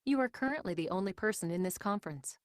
You are currently the only person in this conference.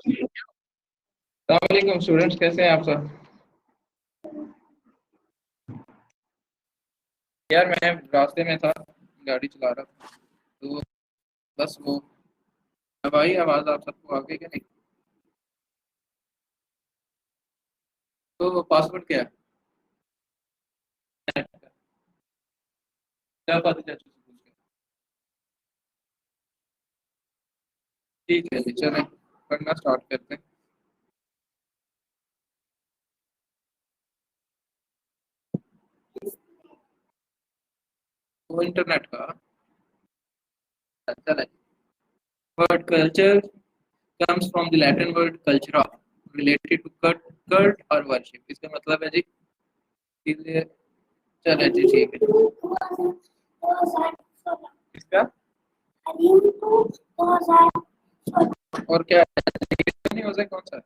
अस्सलाम students, कैसे हैं आप सब? यार मैं रास्ते में था, गाड़ी चला रहा था, तो बस वो अब आई आवाज़ आप सबको आगे क्या नहीं? तो पासवर्ड क्या है? क्या बात है चाचू से पूछ के? ठीक है जी, चलें पढ़ना स्टार्ट करते हैं। वो इंटरनेट का चलें। Word culture comes from the Latin word cultura related to cult और worship। इसका मतलब है जी, इसलिए चले जी ठीक है। इसका और क्या है? नहीं हो सकता, कौन सा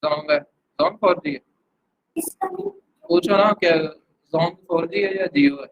सॉन्ग है? सॉन्ग 4G है? पूछो ना, क्या सॉन्ग 4G है या जियो है?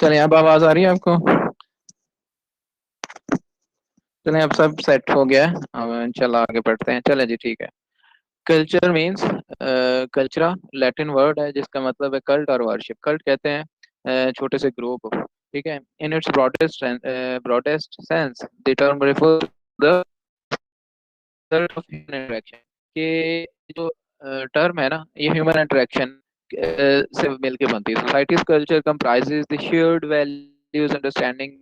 चलिए, अब आवाज आ रही है आपको? चलिए, अब सब सेट हो गया है, अब चलो आगे बढ़ते हैं। चले जी ठीक है। कल्चर मीन्स कल्चरा लैटिन वर्ड है जिसका मतलब है कल्ट और वर्शिप। कल्ट कहते हैं छोटे से ग्रुप को, ठीक है। In its broadest sense the term refer the of human interaction, कि जो टर्म है ना, ये ह्यूमन इंटरेक्शन से मिलके बनती है। Societies culture comprises the shared values, understanding,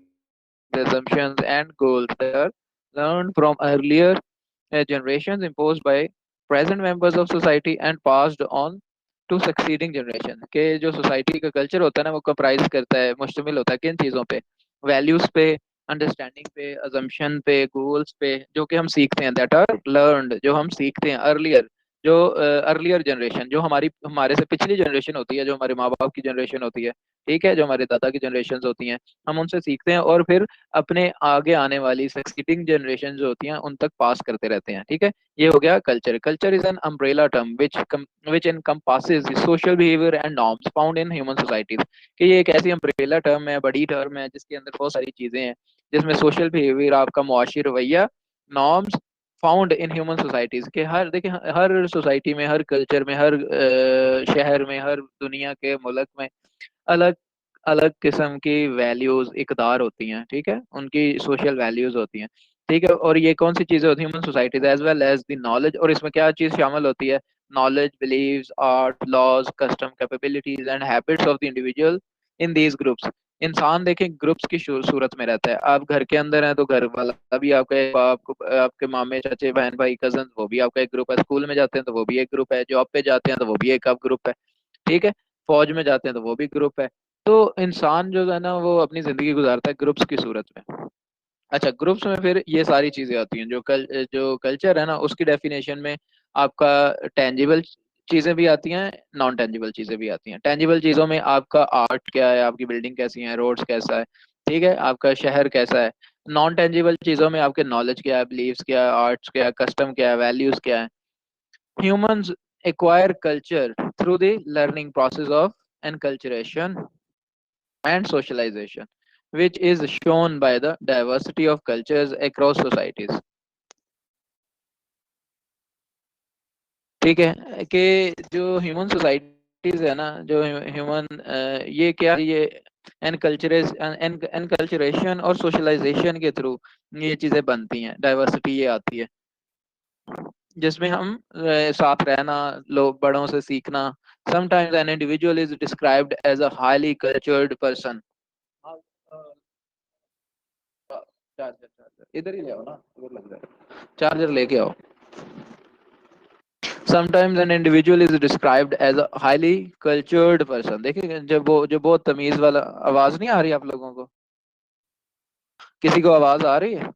assumptions and goals that are learned from earlier generations, imposed by present members of society and passed on to succeeding generation। के जो society का culture होता है ना, वो कंप्राइज करता है, मुश्तमिल होता है किन चीज़ों पे? वैल्यूज पे, अंडरस्टैंडिंग पे, अजम्पशन पे, गोल्स पे, जो कि हम सीखते हैं, दैट आर लर्नड, जो हम सीखते हैं अर्लियर, जो अर्लियर जनरेशन, जो हमारे से पिछली जनरेशन होती है, जो हमारे माँ बाप की जनरेशन होती है, ठीक है, जो हमारे दादा की जनरेशन होती हैं, हम उनसे सीखते हैं और फिर अपने आगे आने वाली सक्सीडिंग जनरेशन जो होती हैं उन तक पास करते रहते हैं, ठीक है। ये हो गया culture. Culture is an umbrella term which encompasses the social behavior and norms found in human societies। कि ये एक ऐसी अम्ब्रेला टर्म है, बड़ी टर्म है, जिसके अंदर बहुत सारी चीजें हैं, जिसमें सोशल बिहेवियर, आपका मुआशी रवैया, norms found in human societies के, हर देखिए हर सोसाइटी में, हर कल्चर में, हर शहर में, हर दुनिया के मुल्क में अलग अलग किस्म की वैल्यूज इकदार होती हैं, ठीक है, उनकी सोशल वैल्यूज होती हैं, ठीक है। और ये कौन सी चीजें होती हैं? Human societies as well as the knowledge. और इसमें क्या चीज शामिल होती है? Knowledge, beliefs, art, laws, custom, capabilities and habits of the individual in these groups. इंसान देखें ग्रुप्स की सूरत में रहता है। आप घर के अंदर हैं तो घर वाला भी आपका एक, आपके मामे, चाचे, बहन, भाई, कजन, वो भी आपका एक ग्रुप है। स्कूल में जाते हैं तो वो भी एक ग्रुप है। जॉब पे जाते हैं तो वो भी एक आप ग्रुप है, ठीक है। फौज में जाते हैं तो वो भी ग्रुप है। तो इंसान जो है ना, वो अपनी जिंदगी गुजारता है ग्रुप्स की सूरत में। अच्छा, ग्रुप्स में फिर ये सारी चीजें आती हैं। जो कल्चर है ना, उसकी डेफिनेशन में आपका टेंजिबल चीजें भी आती हैं, नॉन टेंजिबल चीजें भी आती हैं। टेंजिबल चीजों में आपका आर्ट क्या है, आपकी बिल्डिंग कैसी है, रोड्स कैसा है, ठीक है, आपका शहर कैसा है। नॉन टेंजिबल चीजों में आपके नॉलेज क्या है, बिलीव्स क्या है, आर्ट्स क्या है, कस्टम क्या है, वैल्यूज क्या है। Humans acquire culture through the learning process of enculturation and socialization, which is shown by the diversity of cultures across societies. ठीक है कि जो ह्यूमन सोसाइटीज है ना, जो ह्यूमन ये क्या ये एनकल्चरेशन और सोशलाइजेशन के थ्रू ये चीजें बनती हैं, डाइवर्सिटी ये आती है, जिसमें हम साथ रहना, लोग बड़ों से सीखना. Sometimes an individual is described as a highly cultured person. Charger charger इधर ही ले आओ ना, इधर लग रहा है, चार्जर लेके आओ. Sometimes an individual is described as a highly cultured person. देखिए जब वो जो बहुत तमीज वाला, आवाज नहीं आ रही आप लोगों को? किसी को आवाज आ रही है?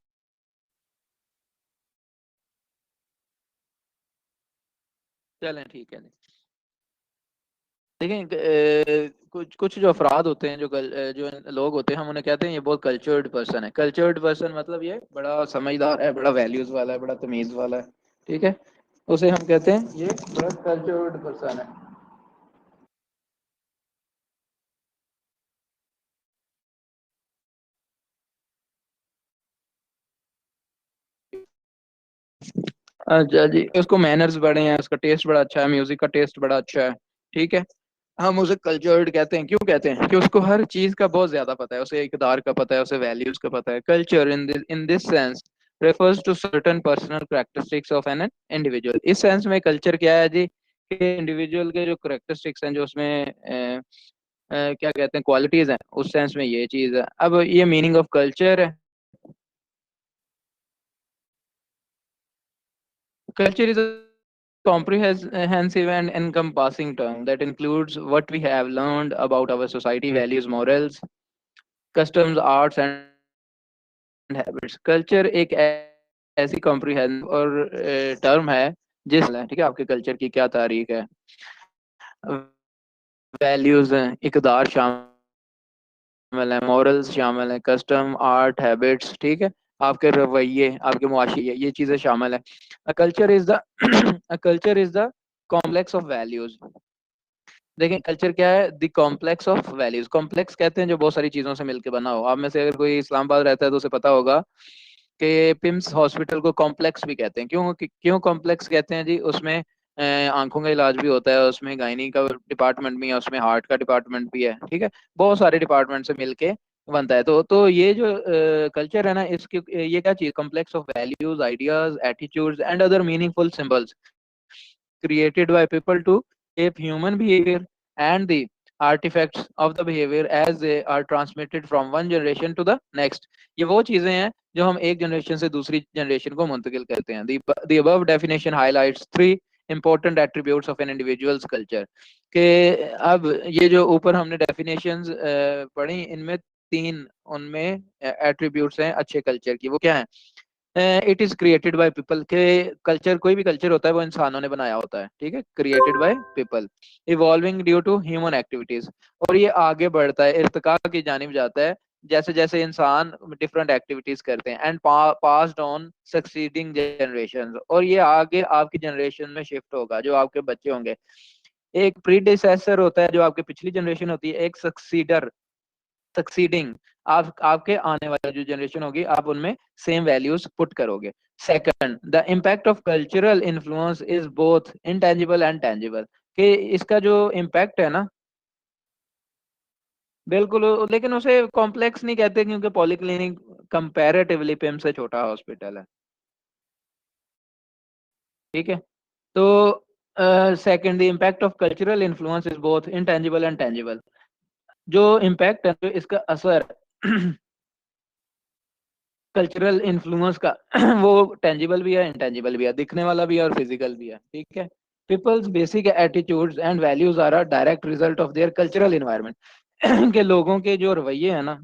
चलें ठीक है. देखें कुछ कुछ जो अफराद होते हैं, जो लोग होते हैं, हम उन्हें कहते हैं ये बहुत कल्चर्ड पर्सन है. कल्चर्ड पर्सन मतलब ये बड़ा समझदार है, बड़ा वैल्यूज वाला है, बड़ा तमीज वाला है. ठीक है, उसे हम कहते हैं ये बड़ा कल्चर्ड पर्सन है. अच्छा जी, उसको मैनर्स बड़े हैं, उसका टेस्ट बड़ा अच्छा है, म्यूजिक का टेस्ट बड़ा अच्छा है. ठीक है, हम उसे कल्चर्ड कहते हैं. क्यों कहते हैं? कि उसको हर चीज का बहुत ज्यादा पता है, उसे इकदार का पता है, उसे वैल्यूज का पता है. Culture in this sense refers to certain personal characteristics of an individual. इस सेंस में कल्चर क्या है जी? कि इंडिविजुअल के जो करेक्टरिस्टिक्स हैं, जो उसमें क्या कहते हैं, क्वालिटीज हैं, उस सेंस में ये चीज है. अब ये मीनिंग ऑफ कल्चर है. Culture is a comprehensive and encompassing term that includes what we have learned about our society, values, morals, customs, arts, and habits. Culture एक ऐसी कॉम्प्रिहेंसिव और टर्म है जिस, ठीक है, आपके कल्चर की क्या तारीख है, वैल्यूज हैं, इकदार शामिल है, मॉरल्स शामिल है, कस्टम, आर्ट, हैबिट्स, ठीक है, आपके रवैये, आपके मुआशी, ये चीजें शामिल है. अ culture is the a culture is the complex of values. देखें कल्चर क्या है? The complex of values. Complex कहते हैं जो बहुत सारी चीजों से मिलकर बना हो. आप में से अगर कोई इस्लामाबाद रहता है तो उसे पता होगा कि पिम्स हॉस्पिटल को कॉम्प्लेक्स भी कहते हैं. क्यों कॉम्प्लेक्स कहते हैं जी? उसमें आंखों का इलाज भी होता है, उसमें गायनी का डिपार्टमेंट भी है, उसमें हार्ट का डिपार्टमेंट भी है. ठीक है, बहुत सारे डिपार्टमेंट से मिलके बनता है. तो ये जो कल्चर है ना, इसकी ये क्या चीज? Complex of values, ideas, attitudes and other meaningful symbols created by people to shape human behavior and the artifacts of the behavior as they are transmitted from one generation to the next. ये वो चीजें हैं जो हम एक generation से दूसरी generation को मुंतकिल करते हैं. The above definition highlights three important attributes of an individual's culture. कि अब ये जो ऊपर हमने डेफिनेशंस पढ़ी, इनमें तीन उनमें एट्रीब्यूट्स हैं अच्छे कल्चर की. वो क्या है? It is created by people. के कल्चर, कोई भी कल्चर होता है वो इंसानों ने बनाया होता है. ठीक है, created by people, evolving due to human activities. और ये आगे बढ़ता है, इर्तिका की जानिब जाता है जैसे जैसे इंसान डिफरेंट एक्टिविटीज करते हैं. And passed on succeeding generation. और ये आगे आपकी जनरेशन में शिफ्ट होगा, जो आपके बच्चे होंगे. एक प्रीडिसेसर होता है जो आपकी पिछली जनरेशन होती है, एक सक्सीडर, सक्सीडिंग, आप आपके आने वाले जो जनरेशन होगी आप उनमें सेम वैल्यूज पुट करोगे. Second, the impact of cultural influence is both intangible and tangible. कि इसका जो इम्पैक्ट है ना, बिल्कुल, लेकिन उसे कॉम्प्लेक्स नहीं कहते क्योंकि पॉलीक्लिनिक कंपैरेटिवली पिम से छोटा हॉस्पिटल है. ठीक है, तो second, the impact of cultural influence is both intangible and tangible. जो इम्पैक्ट है, जो इसका असर कल्चरल इन्फ्लुएंस का वो टेंजिबल भी है, इंटेंजिबल भी है, दिखने वाला भी है और फिजिकल भी है. ठीक है, people's basic attitudes and values are a direct result of their cultural environment. के लोगों के जो रवैये हैं ना,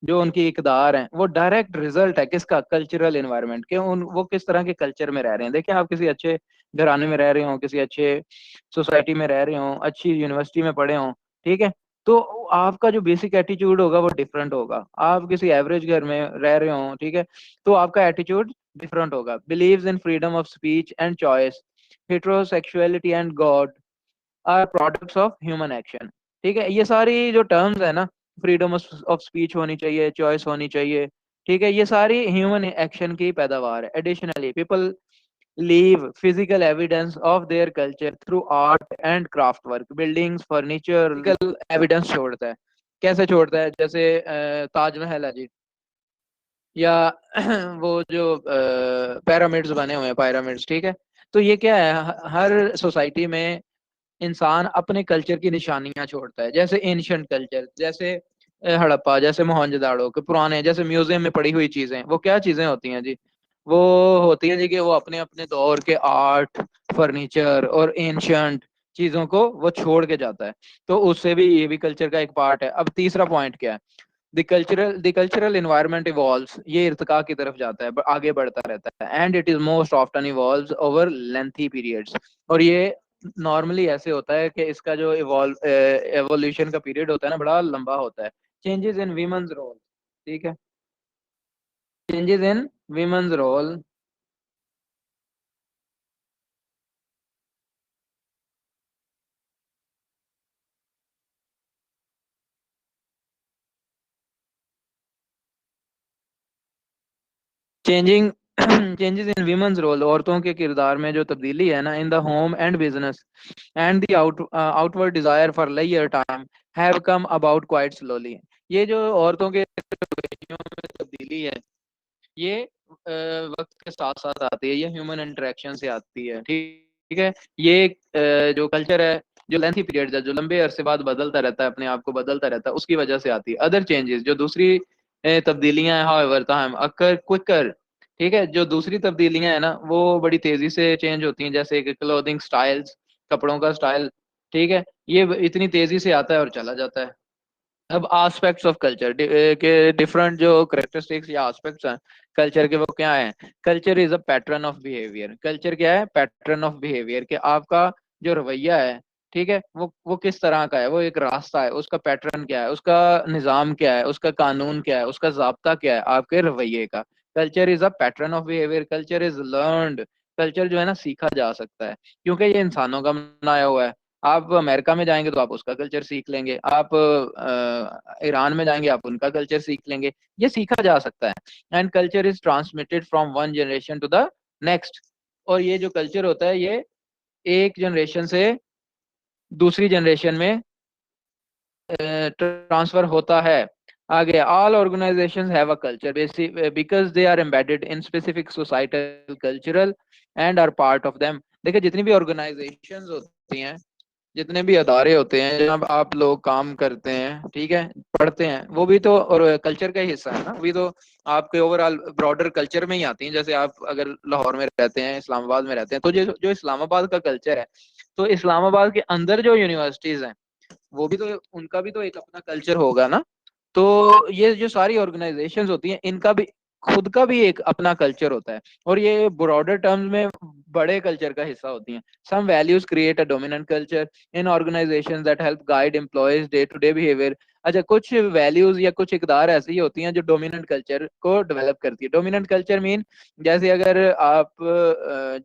जो उनकी इकदार हैं, वो डायरेक्ट रिजल्ट है किसका? कल्चरल एनवायरनमेंट के. उन वो किस तरह के कल्चर में रह रहे हैं. देखिए, आप किसी अच्छे घराने में रह रहे हो, किसी अच्छे सोसाइटी में रह रहे हो, अच्छी यूनिवर्सिटी में पढ़े हो, ठीक है, तो आपका जो बेसिक एटीट्यूड होगा वो डिफरेंट होगा. आप किसी एवरेज घर में रह रहे हो, ठीक है, तो आपका एटीट्यूड डिफरेंट होगा. Believes in freedom of speech and choice. heterosexuality and God are products of human action। ठीक है, ये सारी जो टर्म्स है ना, फ्रीडम ऑफ स्पीच होनी चाहिए, चॉइस होनी चाहिए, ठीक है, ये सारी ह्यूमन एक्शन की पैदावार है। Additionally people leave physical evidence of their culture through art and craft work, buildings, furniture, physical evidence छोड़ता है। कैसे छोड़ता है? जैसे ताजमहल है जी, या वो जो पैरामिड्स बने हुए हैं, पिरामिड्स, ठीक है। तो ये क्या है, हर सोसाइटी में इंसान अपने कल्चर की निशानियां छोड़ता है। जैसे एंशियंट कल्चर, जैसे हड़प्पा, जैसे मोहनजोदाड़ो के पुराने, जैसे म्यूजियम में पड़ी हुई चीजें, वो क्या चीजें होती हैं जी? वो होती है जी कि वो अपने अपने दौर के आर्ट, फर्नीचर और एंशियंट चीजों को वो छोड़ के जाता है। तो उससे भी, ये भी कल्चर का एक पार्ट है। अब तीसरा पॉइंट क्या है? द कल्चरल इन्वायरमेंट इवॉल्व्स, ये इर्तिका की तरफ जाता है, आगे बढ़ता रहता है। And it is most often evolves over lengthy periods, और ये नॉर्मली ऐसे होता है कि इसका जो एवोल्यूशन का पीरियड होता है ना, बड़ा लंबा होता है। चेंजेस इन वीमेंस रोल, ठीक है, changes in women's role, changing changes in women's role, औरतों के किरदार में जो तब्दीली है ना, in the home and business and the outward desire for लेयर time have come about quite slowly. ये जो औरतों के रवैयों में तब्दीली है, ये वक्त के साथ साथ आती है, ये ह्यूमन इंटरेक्शन से आती है, ठीक है। ये जो कल्चर है, जो लेंथी पीरियड है, जो लंबे अरसे बाद बदलता रहता है, अपने आप को बदलता रहता है, उसकी वजह से आती है। अदर चेंजेस, जो दूसरी तब्दीलियां हैं, हाउएवर ताहम अकर क्विकर, ठीक है, जो दूसरी तब्दीलियां हैं ना, वो बड़ी तेजी से चेंज होती हैं। जैसे कि क्लोथिंग स्टाइल्स, कपड़ों का स्टाइल, ठीक है, ये इतनी तेजी से आता है और चला जाता है। अब एस्पेक्ट्स ऑफ कल्चर के डिफरेंट जो करेक्टरिस्टिक्स या एस्पेक्ट्स हैं कल्चर के, वो क्या है? Culture is a pattern of behaviour. Culture क्या है? पैटर्न ऑफ बिहेवियर, कि आपका जो रवैया है, ठीक है, वो किस तरह का है, वो एक रास्ता है, उसका पैटर्न क्या है, उसका निज़ाम क्या है, उसका कानून क्या है, उसका ज़ाब्ता क्या है आपके रवैये का। Culture is a pattern of behaviour, culture is learned. Culture जो है ना, सीखा जा सकता है, क्योंकि ये इंसानों का बनाया हुआ है। आप अमेरिका में जाएंगे तो आप उसका कल्चर सीख लेंगे, आप ईरान में जाएंगे आप उनका कल्चर सीख लेंगे। ये सीखा जा सकता है। And culture is transmitted from one generation to the next, और ये जो कल्चर होता है, ये एक जनरेशन से दूसरी जनरेशन में ट्रांसफर होता है। आगे, all organisations have a culture because they are embedded in specific societal cultural and are part of them. देखिए, जितनी भी ऑर्गेनाइजेशंस होती हैं, जितने भी अदारे होते हैं जहाँ आप लोग काम करते हैं, ठीक है, पढ़ते हैं, वो भी तो और कल्चर का ही हिस्सा है ना, वो भी तो आपके ओवरऑल ब्रॉडर कल्चर में ही आती हैं। जैसे आप अगर लाहौर में रहते हैं, इस्लामाबाद में रहते हैं, तो जो इस्लामाबाद का कल्चर है, तो इस्लामाबाद के अंदर जो यूनिवर्सिटीज हैं, वो भी तो, उनका भी तो एक अपना कल्चर होगा ना। तो ये जो सारी ऑर्गेनाइजेशंस होती हैं, इनका भी खुद का भी एक अपना कल्चर होता है, और ये ब्रॉडर टर्म्स में बड़े कल्चर का हिस्सा होती हैं। Some values create a dominant culture in organisations that help guide employees day to day behaviour. अच्छा, कुछ वैल्यूज या कुछ इकदार ऐसी होती हैं जो डोमिनेंट कल्चर को डेवलप करती है। डोमिनेंट कल्चर मीन, जैसे अगर आप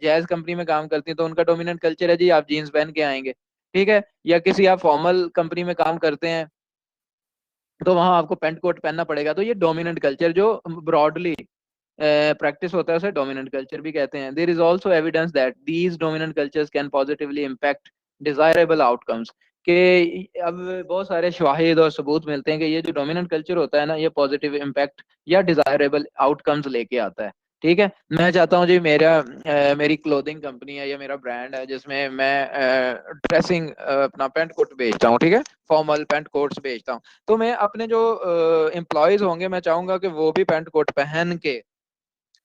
जैज कंपनी में काम करती हैं, तो उनका डोमिनेंट कल्चर है जी, आप जीन्स पहन के आएंगे, ठीक है। या किसी आप फॉर्मल कंपनी में काम करते हैं, तो वहां आपको पेंट कोट पहनना पड़ेगा। तो ये डोमिनेंट कल्चर जो ब्रॉडली प्रैक्टिस होता है, उसे डोमिनेंट कल्चर भी कहते हैं। There is also evidence that these dominant cultures can positively impact desirable outcomes, के अब बहुत सारे शवाहिद और सबूत मिलते हैं कि ये जो डोमिनेंट कल्चर होता है ना, ये पॉजिटिव इम्पैक्ट या डिजायरेबल आउटकम्स लेके आता है, ठीक है। मैं चाहता हूँ जी, मेरी क्लोथिंग कंपनी है या मेरा ब्रांड है, जिसमें मैं ड्रेसिंग अपना पेंट कोट बेचता हूँ, ठीक है, फॉर्मल पेंट कोट्स बेचता हूँ। तो मैं अपने जो एम्प्लॉयज होंगे, मैं चाहूंगा कि वो भी पेंट कोट पहन के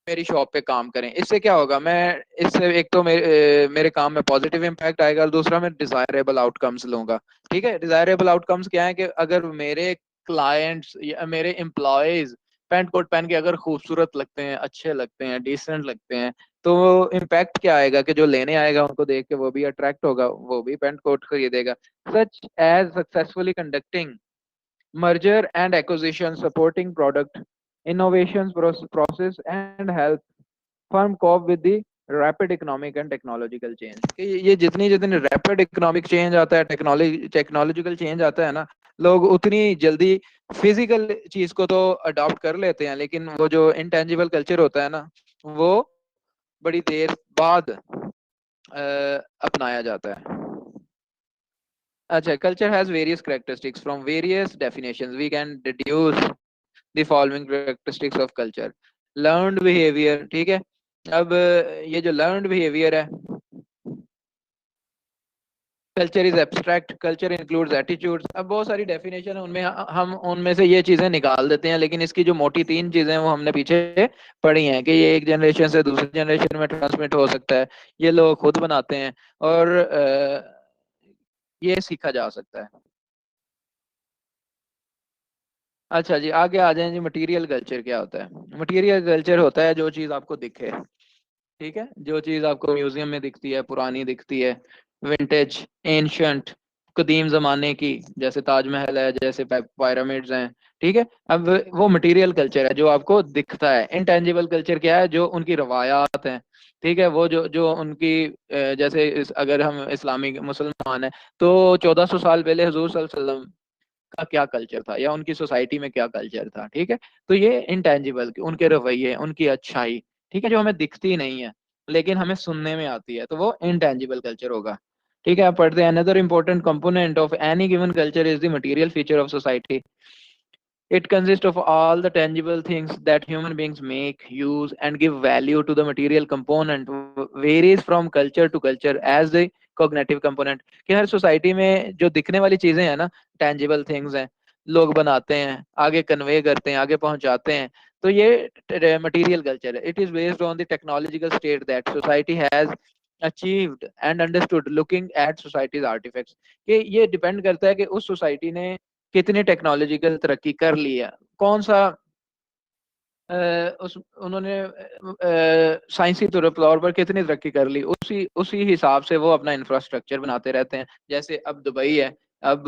मेरी शॉप पे काम करें। इससे क्या होगा, मैं इससे एक तो मेरे काम में पॉजिटिव इम्पैक्ट आएगा, और दूसरा मैं डिजायरेबल आउटकम्स लूंगा, ठीक है। डिजायरेबल आउटकम्स क्या है, कि अगर मेरे क्लाइंट्स या मेरे एम्प्लॉयज पैंट कोट पहन के अगर खूबसूरत लगते हैं, अच्छे लगते हैं, डिसेंट लगते हैं, तो इम्पैक्ट क्या आएगा, कि जो लेने आएगा उनको देख के वो भी अट्रैक्ट होगा, वो भी पैंट कोट खरीदेगा। Such as successfully conducting merger and acquisition, supporting product innovations process, and help firm cope with the rapid economic and technological change, कि ये जितनी जितनी रैपिड इकोनॉमिक चेंज आता है, टेक्नोलॉजिकल चेंज आता है ना, लोग उतनी जल्दी फिजिकल चीज को तो अडॉप्ट कर लेते हैं, लेकिन वो जो इंटेंजिबल कल्चर होता है ना, वो बड़ी देर बाद अपनाया जाता है। अच्छा, culture has various characteristics, from various definitions we can deduce the following characteristics of culture. Learned behaviour, ठीक है। अब ये जो लर्न्ड बिहेवियर है, culture is abstract, culture includes attitudes. अब बहुत सारी डेफिनेशन है, उनमें हम उनमें से ये चीजें निकाल देते हैं, लेकिन इसकी जो मोटी तीन चीजें हैं वो हमने पीछे पढ़ी हैं, कि ये एक जनरेशन से दूसरी जनरेशन में ट्रांसमिट हो सकता है, ये लोग खुद बनाते हैं, और ये सीखा जा सकता है। अच्छा जी, आगे आ जाए जी। मटेरियल कल्चर क्या होता है? मटेरियल कल्चर होता है जो चीज आपको दिखे, ठीक है, जो चीज आपको म्यूजियम में दिखती है, पुरानी दिखती है, विंटेज, एंशंट, कदीम जमाने की, जैसे ताजमहल है, जैसे पिरामिड्स हैं, ठीक है। अब वो मटेरियल कल्चर है जो आपको दिखता है। इंटेंजिबल कल्चर क्या है? जो उनकी रवायात हैं, ठीक है, वो जो जो उनकी जैसे अगर हम इस्लामी मुसलमान हैं, तो 1400 साल पहले हुजूर सल्लल्लाहु अलैहि वसल्लम का क्या कल्चर था, या उनकी सोसाइटी में क्या कल्चर था, ठीक है। तो ये इंटेंजिबल, उनके रवैये, उनकी अच्छाई, ठीक है, जो हमें दिखती नहीं है लेकिन हमें सुनने में आती है, तो वो इंटेंजिबल कल्चर होगा। ठीक है, आप पढ़ते हैं, another important component of any given culture is the material feature of society. It consists of all the tangible things that human beings make, use, and give value to. The material component varies from culture to culture as the cognitive component. कि हर society में जो दिखने वाली चीजें हैं ना, tangible things हैं, लोग बनाते हैं, आगे कन्वे करते हैं, आगे पहुंचाते हैं, तो ये मटेरियल कल्चर है। It is based on the technological state that society has achieved and understood looking at society's artefacts. कि ये डिपेंड करता है कि उस सोसाइटी ने कितनी टेक्नोलॉजिकल तरक्की कर ली है, कौन सा उस उन्होंने साइंसी तौर पर कितनी तरक्की कर ली, उसी उसी हिसाब से वो अपना इंफ्रास्ट्रक्चर बनाते रहते हैं। जैसे अब दुबई है, अब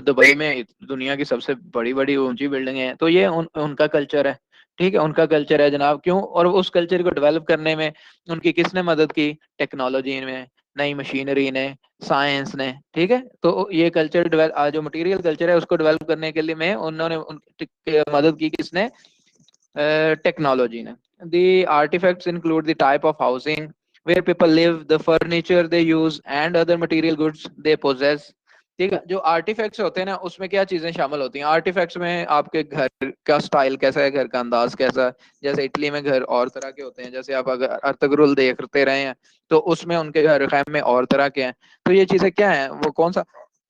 दुबई में दुनिया की सबसे बड़ी बड़ी ऊंची बिल्डिंगें हैं, तो ये उनका कल्चर है, ठीक है, उनका कल्चर है जनाब। क्यों? और उस कल्चर को डेवलप करने में उनकी किसने मदद की? टेक्नोलॉजी में, नई मशीनरी ने, साइंस ने, ठीक है। तो ये कल्चर डेवलप, जो मटेरियल कल्चर है उसको डेवलप करने के लिए में उन्होंने मदद की, किसने? technology ने। The artifacts include the type of housing where people live, the furniture they use, and other material goods they possess। ठीक है, जो आर्टिफैक्ट्स होते हैं ना, उसमें क्या चीजें शामिल होती हैं? आर्टिफैक्ट्स में आपके घर का स्टाइल कैसा है, घर का अंदाज कैसा है। जैसे इटली में घर और तरह के होते हैं, जैसे आप अगर अर्तगरुल देखते रहे हैं तो उसमें उनके घर खैम में और तरह के हैं। तो ये चीजें क्या है, वो कौन सा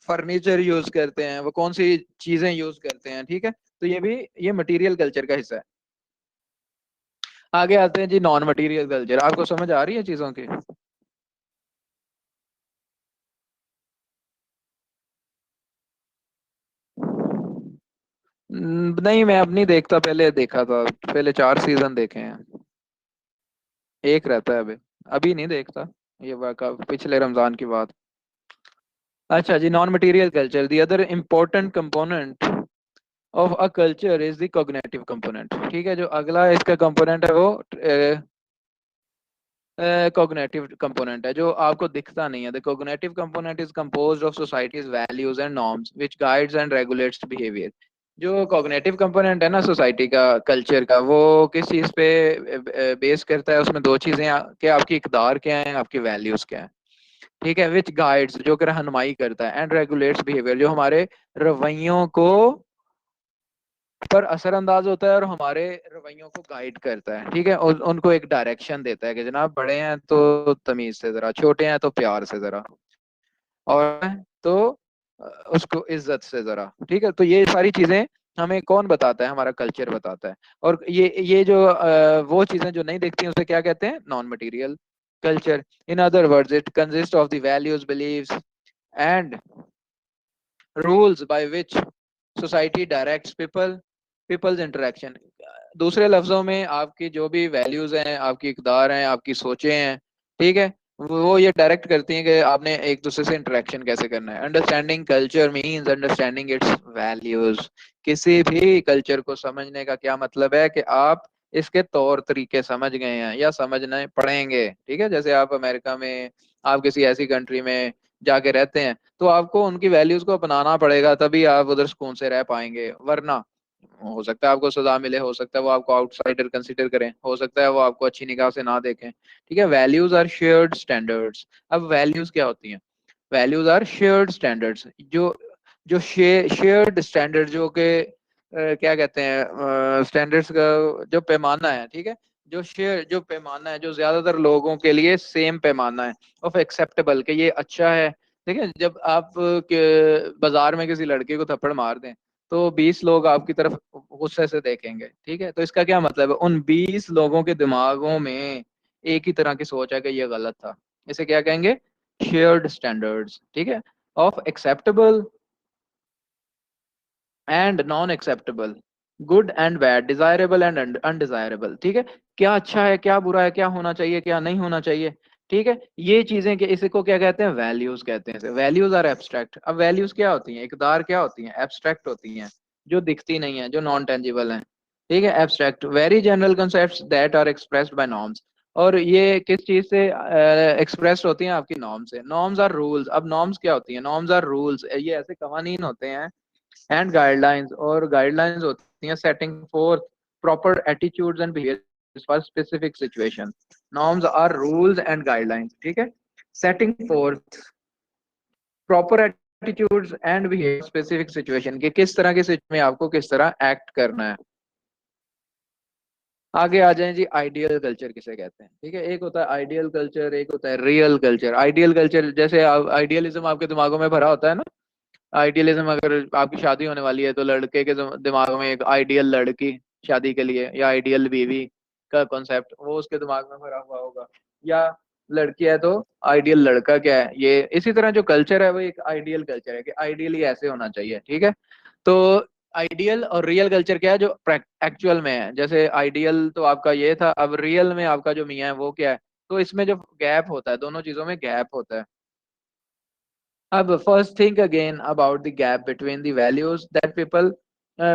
फर्नीचर यूज करते हैं, वो कौन सी चीजें यूज करते हैं, ठीक है। तो ये भी ये मटीरियल कल्चर का हिस्सा है। आगे आते हैं जी, नॉन मटेरियल कल्चर। आपको समझ आ रही है चीजों की? नहीं, मैं अब नहीं देखता, पहले देखा था, पहले 4 सीजन देखे हैं, एक रहता है अभी। अभी नहीं देखता, ये वाका पिछले रमजान की बात। अच्छा जी, non material culture, the other important component of a culture is the cognitive component. ठीक है, जो अगला इसका कंपोनेंट है वो कॉग्निटिव कंपोनेंट है, जो आपको दिखता नहीं है। The cognitive component is composed of societies values and norms which guides and regulates behaviour. जो कॉग्निटिव कंपोनेंट है ना सोसाइटी का, कल्चर का, वो किस चीज पे बेस करता है? उसमें दो चीजें कि आपकी इकदार क्या है, आपकी वैल्यूज क्या है, ठीक है। विच गाइड्स, जो कि रहनुमाई करता है, एंड रेगुलेट्स बिहेवियर, जो हमारे रवैयों को पर असरअंदाज होता है और हमारे रवैयों को गाइड करता है, ठीक है। उनको एक डायरेक्शन देता है कि जनाब बड़े हैं तो तमीज से जरा, छोटे हैं तो प्यार से जरा, और तो उसको इज्जत से जरा, ठीक है। तो ये सारी चीजें हमें कौन बताता है? हमारा कल्चर बताता है। और ये जो वो चीजें जो नहीं दिखती हैं उसे क्या कहते हैं? Non material culture. In other words it consist of the values, beliefs and rules by which society directs people's interaction. दूसरे लफ्जों में आपकी जो भी वैल्यूज हैं, आपकी इकदार हैं, आपकी सोचें हैं, ठीक है, वो ये डायरेक्ट करती हैं कि आपने एक दूसरे से इंटरेक्शन कैसे करना है। Understanding culture means understanding its values. किसी भी कल्चर को समझने का क्या मतलब है? कि आप इसके तौर तरीके समझ गए हैं या समझने पड़ेंगे। ठीक है, जैसे आप अमेरिका में, आप किसी ऐसी कंट्री में जाके रहते हैं, तो आपको उनकी वैल्यूज को अपनाना पड़ेगा, तभी आप उधर सुकून से रह पाएंगे। वरना हो सकता है आपको सजा मिले, हो सकता है वो आपको आउटसाइडर कंसिडर करें, हो सकता है वो आपको अच्छी निगाह से ना देखें। ठीक है, वैल्यूज आर शेयर्ड स्टैंडर्ड्स। अब वैल्यूज क्या होती हैं? Values are shared standards. जो जो शेयर्ड स्टैंडर्ड, जो के क्या कहते हैं, स्टैंडर्ड्स का जो पैमाना है, ठीक है, जो पैमाना है, जो ज्यादातर लोगों के लिए सेम पैमाना है ऑफ एक्सेप्टेबल, कि ये अच्छा है। ठीक है, जब आप बाजार में किसी लड़के को थप्पड़ मार दें, तो 20 लोग आपकी तरफ गुस्से से देखेंगे। ठीक है, तो इसका क्या मतलब है? उन 20 लोगों के दिमागों में एक ही तरह की सोच है कि ये गलत था। इसे क्या कहेंगे? Shared standards. ठीक है, of acceptable and non acceptable, good and bad, desirable and undesirable. ठीक है, क्या अच्छा है, क्या बुरा है, क्या होना चाहिए, क्या नहीं होना चाहिए। ठीक है, ये चीजें के इसको क्या कहते हैं? वैल्यूज कहते हैं। Values are abstract. अब वैल्यूज क्या होती हैं? इकदार क्या होती हैं? एब्स्ट्रैक्ट होती हैं, जो दिखती नहीं है, जो नॉन टेंजिबल है। ठीक है, abstract, very general concept that are expressed by norms. और ये किस चीज से एक्सप्रेस होती हैं? आपकी नॉर्म से। Norms are rules. अब नॉर्म्स क्या होती हैं? नॉर्म्स आर रूल्स, ये ऐसे कवानीन होते हैं एंड गाइडलाइंस, और गाइडलाइंस होती हैं setting forth proper attitudes and behaviours for specific situation. Norms are rules and guidelines. ठीक है, setting forth proper attitudes and behaviour specific situation, कि किस तरह के सिचुएशन में आपको किस तरह एक्ट करना है। आगे आ जाएं जी, आइडियल कल्चर किसे कहते हैं? ठीक है, एक होता है आइडियल कल्चर, एक होता है रियल कल्चर। आइडियल कल्चर, जैसे आइडियलिज्म आपके दिमागों में भरा होता है ना। आइडियलिज्म, अगर आपकी शादी होने वाली है, तो लड़के के दिमाग में एक आइडियल लड़की शादी के लिए, या आइडियल बीवी का कॉन्सेप्ट वो उसके दिमाग में भरा हुआ होगा। या लड़की है तो आइडियल लड़का क्या है, ये इसी तरह जो कल्चर है वो एक आइडियल कल्चर है, कि आइडियली ऐसे होना चाहिए। ठीक है, तो आइडियल और रियल कल्चर क्या है? जो एक्चुअल में है। जैसे आइडियल तो आपका ये था, अब रियल में आपका जो मियाँ है वो क्या है? तो इसमें जो गैप होता है, दोनों चीजों में गैप होता है। अब first think again about the gap between the values that people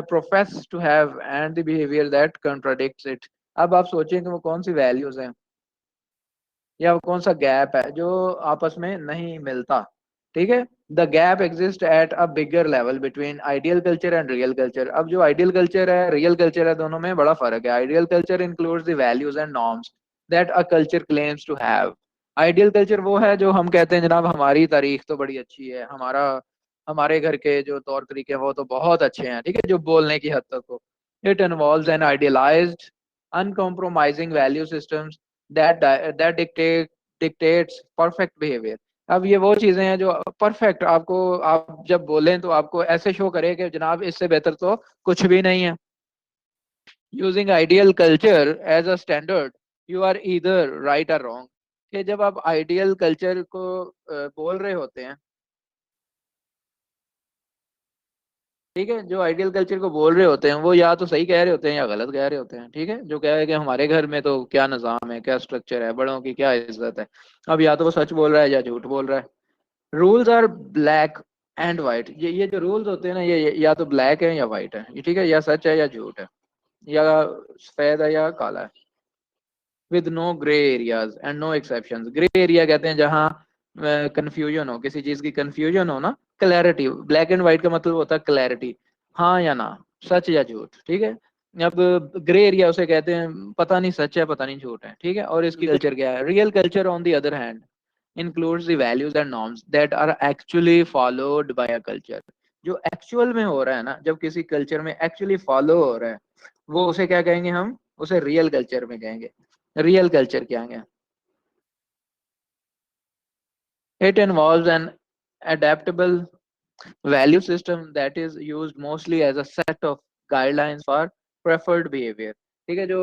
profess to have and the behavior that contradicts it. अब आप सोचें कि वो कौन सी वैल्यूज हैं, या वो कौन सा गैप है जो आपस में नहीं मिलता। ठीक है, the gap exist at a bigger level between ideal culture and real culture. अब जो आइडियल कल्चर है, रियल कल्चर है, दोनों में बड़ा फर्क है। Ideal culture includes the values and norms that a culture claims to have. Ideal culture वो है जो हम कहते हैं जनाब हमारी तारीख तो बड़ी अच्छी है, हमारा हमारे घर के जो तौर तरीके हैं वो तो बहुत अच्छे हैं। ठीक है, जो बोलने की हद तक हो। It involves N idealised uncompromising value systems that dictates perfect behavior। अब ये वो चीजें हैं जो परफेक्ट आपको, आप जब बोलें तो आपको ऐसे शो करे कि जनाब इससे बेहतर तो कुछ भी नहीं है। Using ideal culture as a standard, you are either right or wrong. कि जब आप आइडियल कल्चर को बोल रहे होते हैं, ठीक है, जो आइडियल कल्चर को बोल रहे होते हैं वो या तो सही कह रहे होते हैं या गलत कह रहे होते हैं। ठीक है, जो कह रहे हैं कि हमारे घर में तो क्या निज़ाम है, क्या स्ट्रक्चर है, बड़ों की क्या इज्जत है, अब या तो वो सच बोल रहा है या झूठ बोल रहा है। Rules are black and white. ये जो रूल्स होते हैं ना, ये या तो ब्लैक है या वाइट है, ये ठीक है, या सच है या झूठ है, या सफेद है या काला है, with no grey areas and no exceptions. Grey area कहते हैं जहाँ कंफ्यूजन हो, किसी चीज की कंफ्यूजन हो ना। क्लैरिटी, ब्लैक एंड व्हाइट का मतलब होता है क्लैरिटी, हाँ या ना, सच या झूठ। ठीक है, अब ग्रे एरिया उसे कहते हैं पता नहीं सच है पता नहीं झूठ है। ठीक है, और इसकी कल्चर क्या है? Real culture on the other hand includes the values and norms that are actually followed by a culture। जो एक्चुअल में हो रहा है ना, जब किसी कल्चर में एक्चुअली फॉलो हो रहा है, वो उसे क्या कहेंगे? हम उसे रियल कल्चर में कहेंगे। रियल कल्चर क्या है? It involves an adaptable value system that is used mostly as a set of guidelines for preferred behavior। ठीक है, जो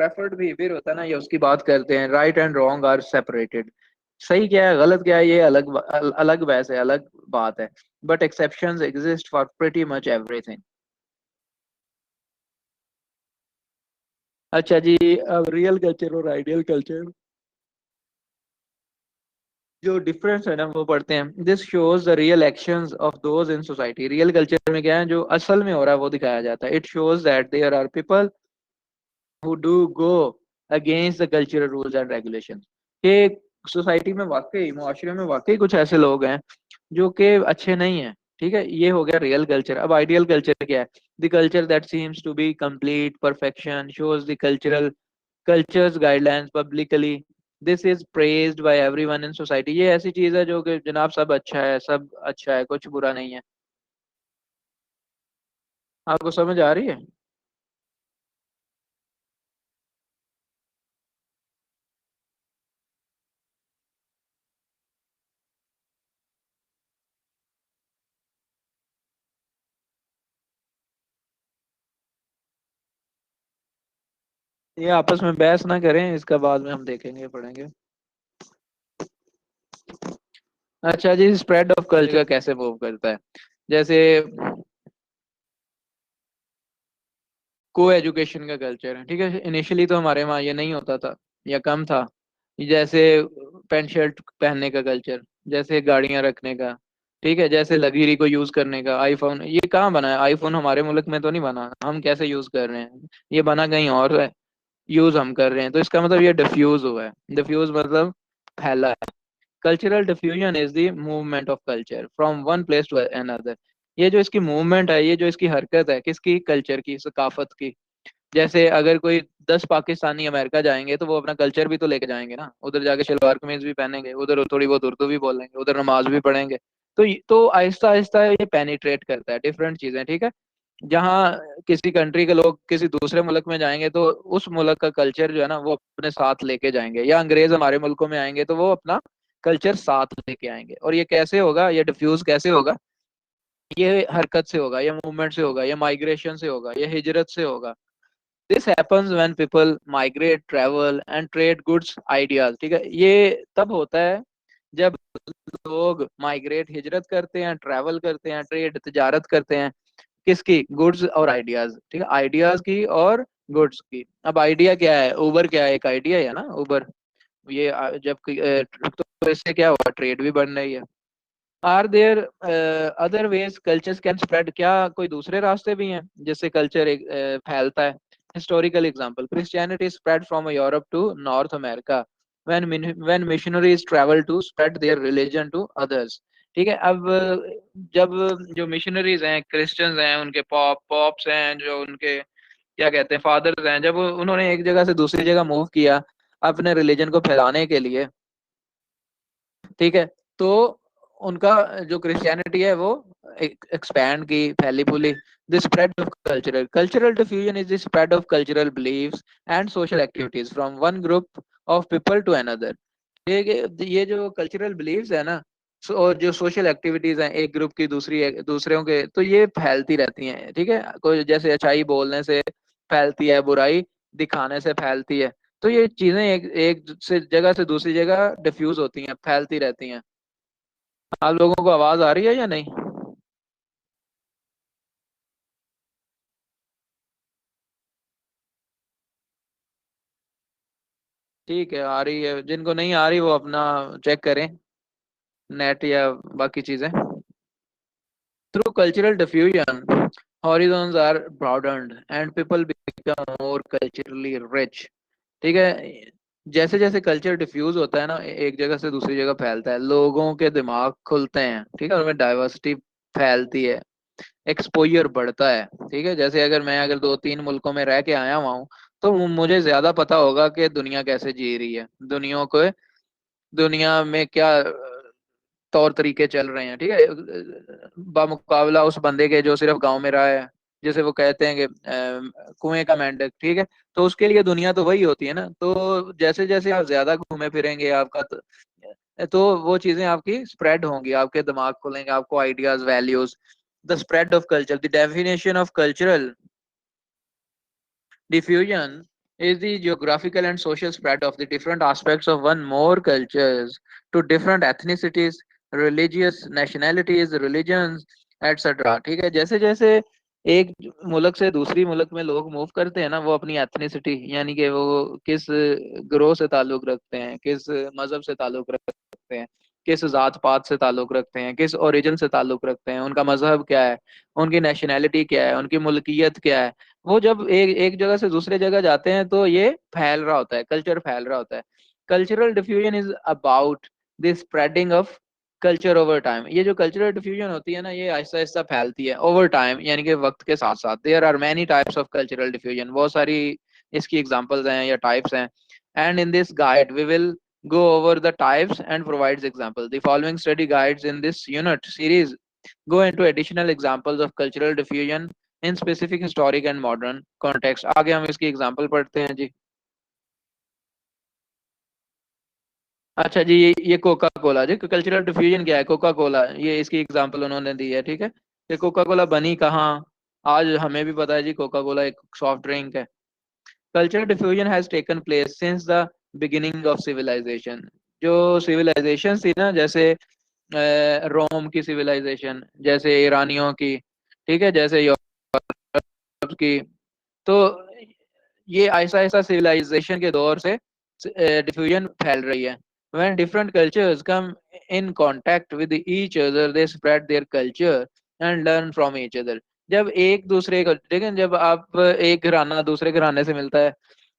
preferred behavior होता है ना, ये उसकी बात करते हैं। right and wrong are separated। सही क्या है गलत क्या है ये अलग अलग बहस है, अलग बात है। but exceptions exist for pretty much everything। अच्छा जी, अब रियल कल्चर और आइडियल कल्चर जो डिफरेंस है ना वो पढ़ते हैं। This shows the real actions of those in society. Real culture में क्या है? जो असल में हो रहा है वो दिखाया जाता है। It shows that there are people who do go against the cultural rules and regulations। कि सोसाइटी में वाकई, मुआशरे में वाकई कुछ ऐसे लोग हैं जो कि अच्छे नहीं हैं। ठीक है, ये हो गया रियल कल्चर। अब आइडियल कल्चर क्या है? The culture that seems to be complete perfection, shows the cultural cultures guidelines publicly, this is praised by everyone in society। ये ऐसी चीज है जो कि जनाब सब अच्छा है, सब अच्छा है, कुछ बुरा नहीं है। आपको समझ आ रही है? ये आपस में बहस ना करें, इसका बाद में हम देखेंगे, पढ़ेंगे। अच्छा जी, स्प्रेड ऑफ कल्चर कैसे मूव करता है? जैसे को एजुकेशन का कल्चर है, ठीक है। इनिशियली तो हमारे वहाँ ये नहीं होता था या कम था। जैसे पैंट शर्ट पहनने का कल्चर, जैसे गाड़ियां रखने का, ठीक है, जैसे लग्जरी को यूज करने का। आईफोन ये कहाँ बना है? आईफोन हमारे मुल्क में तो नहीं बना, हम कैसे यूज कर रहे हैं? ये बना कहीं और है, यूज हम कर रहे हैं। तो इसका मतलब ये डिफ्यूज हुआ है। डिफ्यूज मतलब फैला है। Cultural diffusion is the movement of culture from one place to another. ये जो इसकी मूवमेंट है, ये जो इसकी हरकत है, किसकी? कल्चर की, सकाफत की। जैसे अगर कोई 10 पाकिस्तानी अमेरिका जाएंगे तो वो अपना कल्चर भी तो लेके जाएंगे ना, उधर जाके शलवार कमीज भी पहनेंगे, उधर थोड़ी बहुत उर्दू भी बोलेंगे, उधर नमाज भी पढ़ेंगे। तो आहिस्ता आहिस्ता ये पेनिट्रेट करता है डिफरेंट चीजें, ठीक है। जहाँ किसी कंट्री के लोग किसी दूसरे मुल्क में जाएंगे तो उस मुल्क का कल्चर जो है ना वो अपने साथ लेके जाएंगे, या अंग्रेज हमारे मुल्कों में आएंगे तो वो अपना कल्चर साथ लेके आएंगे। और ये कैसे होगा? ये डिफ्यूज कैसे होगा? ये हरकत से होगा, ये मूवमेंट से होगा, ये माइग्रेशन से होगा, ये हिजरत से होगा। This happens when people migrate, travel and trade goods ideas. ठीक है, ये तब होता है जब लोग माइग्रेट, हिजरत करते हैं, ट्रैवल करते हैं, ट्रेड, तिजारत करते हैं। किसकी? गुड्स और आइडियाज, ठीक है, आइडियाज की और गुड्स की। अब आइडिया क्या है? उबर क्या है? एक आइडिया है ना उबर। ये तो इससे क्या हुआ? ट्रेड भी बढ़ रही है। Are there other ways cultures can spread? क्या कोई दूसरे रास्ते भी हैं जिससे कल्चर फैलता है? Historical example, Christianity spread from Europe to North America when missionaries travel to spread their religion to others. ठीक है, अब जब जो मिशनरीज हैं, क्रिश्चियंस हैं, उनके पॉप्स हैं, जो उनके क्या कहते हैं, फादर्स हैं, जब उन्होंने एक जगह से दूसरी जगह मूव किया अपने रिलीजन को फैलाने के लिए, ठीक है, तो उनका जो क्रिश्चियनिटी है वो एक्सपैंड की, फैली फूली। The spread of cultural diffusion is the spread of cultural beliefs and social activities from one group of people to another. ये जो कल्चरल बिलीव्स है ना, और जो सोशल एक्टिविटीज हैं एक ग्रुप की दूसरों के, तो ये फैलती रहती हैं। ठीक है, कोई जैसे अच्छाई बोलने से फैलती है, बुराई दिखाने से फैलती है। तो ये चीजें एक से जगह से दूसरी जगह डिफ्यूज होती हैं, फैलती रहती हैं। आप लोगों को आवाज आ रही है या नहीं? ठीक है, आ रही है। जिनको नहीं आ रही वो अपना चेक करें, नेट या बाकी चीजें। Through cultural diffusion horizons are broadened and people become more culturally rich। ठीक है, जैसे जैसे कल्चर डिफ्यूज होता है ना, एक जगह से दूसरी जगह फैलता है, लोगों के दिमाग खुलते हैं, ठीक है, उनमें डाइवर्सिटी फैलती है, एक्सपोजर बढ़ता है। ठीक है, जैसे अगर 2-3 मुल्कों में रह के आया हुआ हूँ तो मुझे ज्यादा पता होगा कि दुनिया कैसे जी रही है, दुनिया में क्या तौर तरीके चल रहे हैं। ठीक है, बामुकाबला उस बंदे के जो सिर्फ गांव में रहा है, जैसे वो कहते हैं कि कुएं का मेंढक, ठीक है, तो उसके लिए दुनिया तो वही होती है ना। तो जैसे जैसे आप ज्यादा घूमे फिरेंगे, तो वो चीजें आपकी स्प्रेड होंगी, आपके दिमाग खुलेंगे, आपको ideas, values. The spread of culture, the definition of cultural diffusion is the geographical and social spread of the different aspects of one more cultures to different ethnicities, religious nationalities, religions, etc। ठीक है, जैसे जैसे एक मुल्क से दूसरी मुल्क में लोग मूव करते हैं ना, वो अपनी एथनिसिटी, यानी कि वो किस ग्रोह से ताल्लुक रखते हैं, किस मजहब से ताल्लुक रखते हैं, किस जात पात से ताल्लुक रखते हैं, किस ओरिजिन से ताल्लुक रखते हैं, उनका मजहब क्या है, उनकी नेशनैलिटी क्या है, उनकी मुल्कियत क्या है, वो जब एक एक जगह से दूसरे जगह जाते हैं तो ये फैल रहा होता है, कल्चर फैल रहा होता है। Cultural diffusion is about the spreading of culture over time. ये जो कल्चरल डिफ्यूजन होती है ना, ये आहिस्ता आहिस्ता फैलती है ओवर टाइम, यानी कि वक्त के साथ साथ। There are many types of cultural diffusion, बहुत सारी इसकी एग्जांपल्स हैं या टाइप्स हैं। And in this guide we will go over the types and provides example. The following study guides in this unit series go into additional examples of cultural diffusion in specific historic and modern context. आगे हम इसकी example पढ़ते हैं जी। अच्छा जी, ये Coca Cola जी, cultural diffusion क्या है, Coca Cola, ये इसकी एग्जांपल उन्होंने दी है, ठीक है। ये कोका कोला बनी कहाँ, आज हमें भी पता है जी, कोका कोला एक सॉफ्ट ड्रिंक है। Cultural diffusion has taken place since the beginning of civilisation. जो सिविलाइजेशन थी ना, जैसे रोम की सिविलाइजेशन, जैसे ईरानियों की, ठीक है, जैसे यूरोप की, तो ये ऐसा ऐसा सिविलाइजेशन के दौर से डिफ्यूजन फैल रही है। when different cultures come in contact with each other they spread their culture and learn from each other। जब एक दूसरे को, लेकिन जब आप एक घराना दूसरे घराने से मिलता है,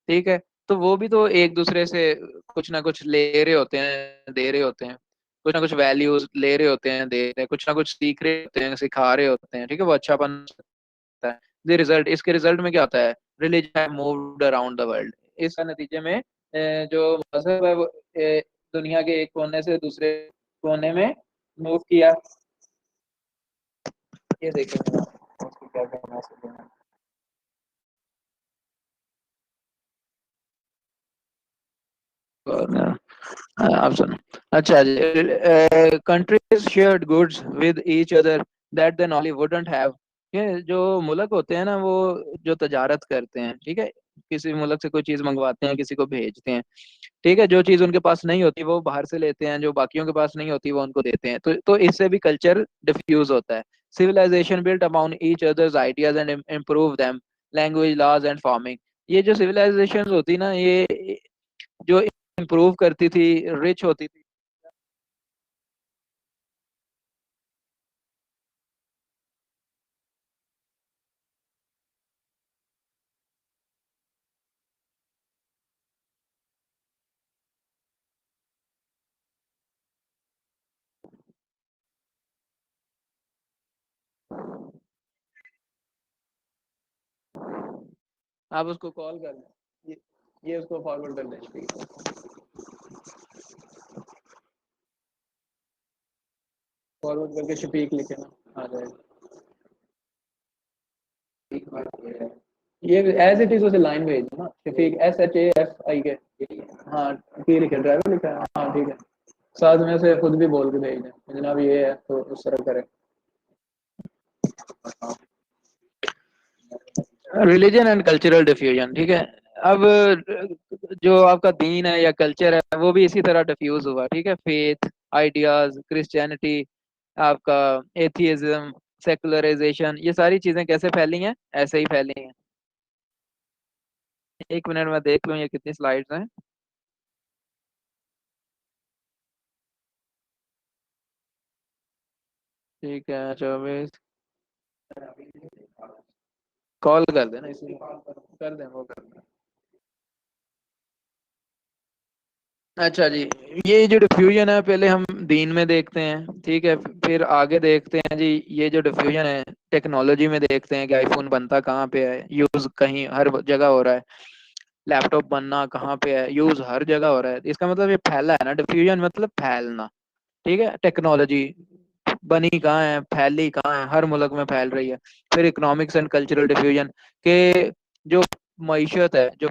ठीक है, तो वो भी तो एक दूसरे से कुछ ना कुछ ले रहे होते हैं, दे रहे होते हैं, कुछ ना कुछ वैल्यूज ले रहे होते हैं, दे रहे हैं, कुछ ना कुछ सीख रहे होते हैं, सिखा रहे होते हैं, ठीक है, वो अच्छापन है। द रिजल्ट, इसके रिजल्ट में क्या होता है, religion have moved around the world. इसका नतीजे में जो मजहब है वो दुनिया के एक कोने से दूसरे कोने में मूव किया। ये देखें उसको क्या करना है। और, आप सुनो। अच्छा जी, countries shared goods with each other that they normally wouldn't have. ये जो मुल्क होते हैं ना, वो जो तजारत करते हैं, ठीक है, किसी मुल्क से कोई चीज मंगवाते हैं, किसी को भेजते हैं, ठीक है, जो चीज उनके पास नहीं होती वो बाहर से लेते हैं, जो बाकियों के पास नहीं होती वो उनको देते हैं, तो इससे भी कल्चर डिफ्यूज होता है। Civilisations built upon each other's ideas and improve them, language, laws and farming. ये जो सिविलाइजेशन होती ना, ये जो इम्प्रूव करती थी, रिच होती थी। आप उसको कॉल कर लें, ये उसको फॉरवर्ड कर दें, ठीक है, फॉरवर्ड करके शफीक लिखे ना, आ जाएगा। ये एज इट इज उसे लाइन भेज दो ना, शफीक, SHAFIK। हाँ, पी लिखे, ड्राइवर लिखा है, हाँ ठीक है। साथ में से खुद भी बोल के भेज दें जनाब, ये है तो उस तरह करें। रिलीजन एंड कल्चरल डिफ्यूजन, ठीक है। अब जो आपका दीन है या कल्चर है वो भी इसी तरह डिफ्यूज हुआ, ठीक है। फेथ, आइडियाज, क्रिश्चियनिटी, आपका एथियज्म, सेकुलराइजेशन, ये सारी चीजें कैसे फैली हैं, ऐसे ही फैली हैं। एक मिनट में देख लूँ ये कितनी स्लाइड्स हैं। ठीक है, 24, कॉल कर देना, इसलिए कर दें, वो कर दें। अच्छा जी, ये जो डिफ्यूजन है पहले हम दीन में देखते हैं, ठीक है, फिर आगे देखते हैं जी, ये जो डिफ्यूजन है टेक्नोलॉजी में देखते हैं कि आईफोन बनता कहाँ पे है, यूज कहीं हर जगह हो रहा है। लैपटॉप बनना कहाँ पे है, यूज हर जगह हो रहा है। इसका मतलब ये फैला है ना, डिफ्यूजन मतलब फैलना, ठीक है। टेक्नोलॉजी बनी कहाँ है, फैली कहाँ है, हर मुल्क में फैल रही है। फिर इकोनॉमिक्स एंड कल्चरल डिफ्यूजन के जो मईशत है, जो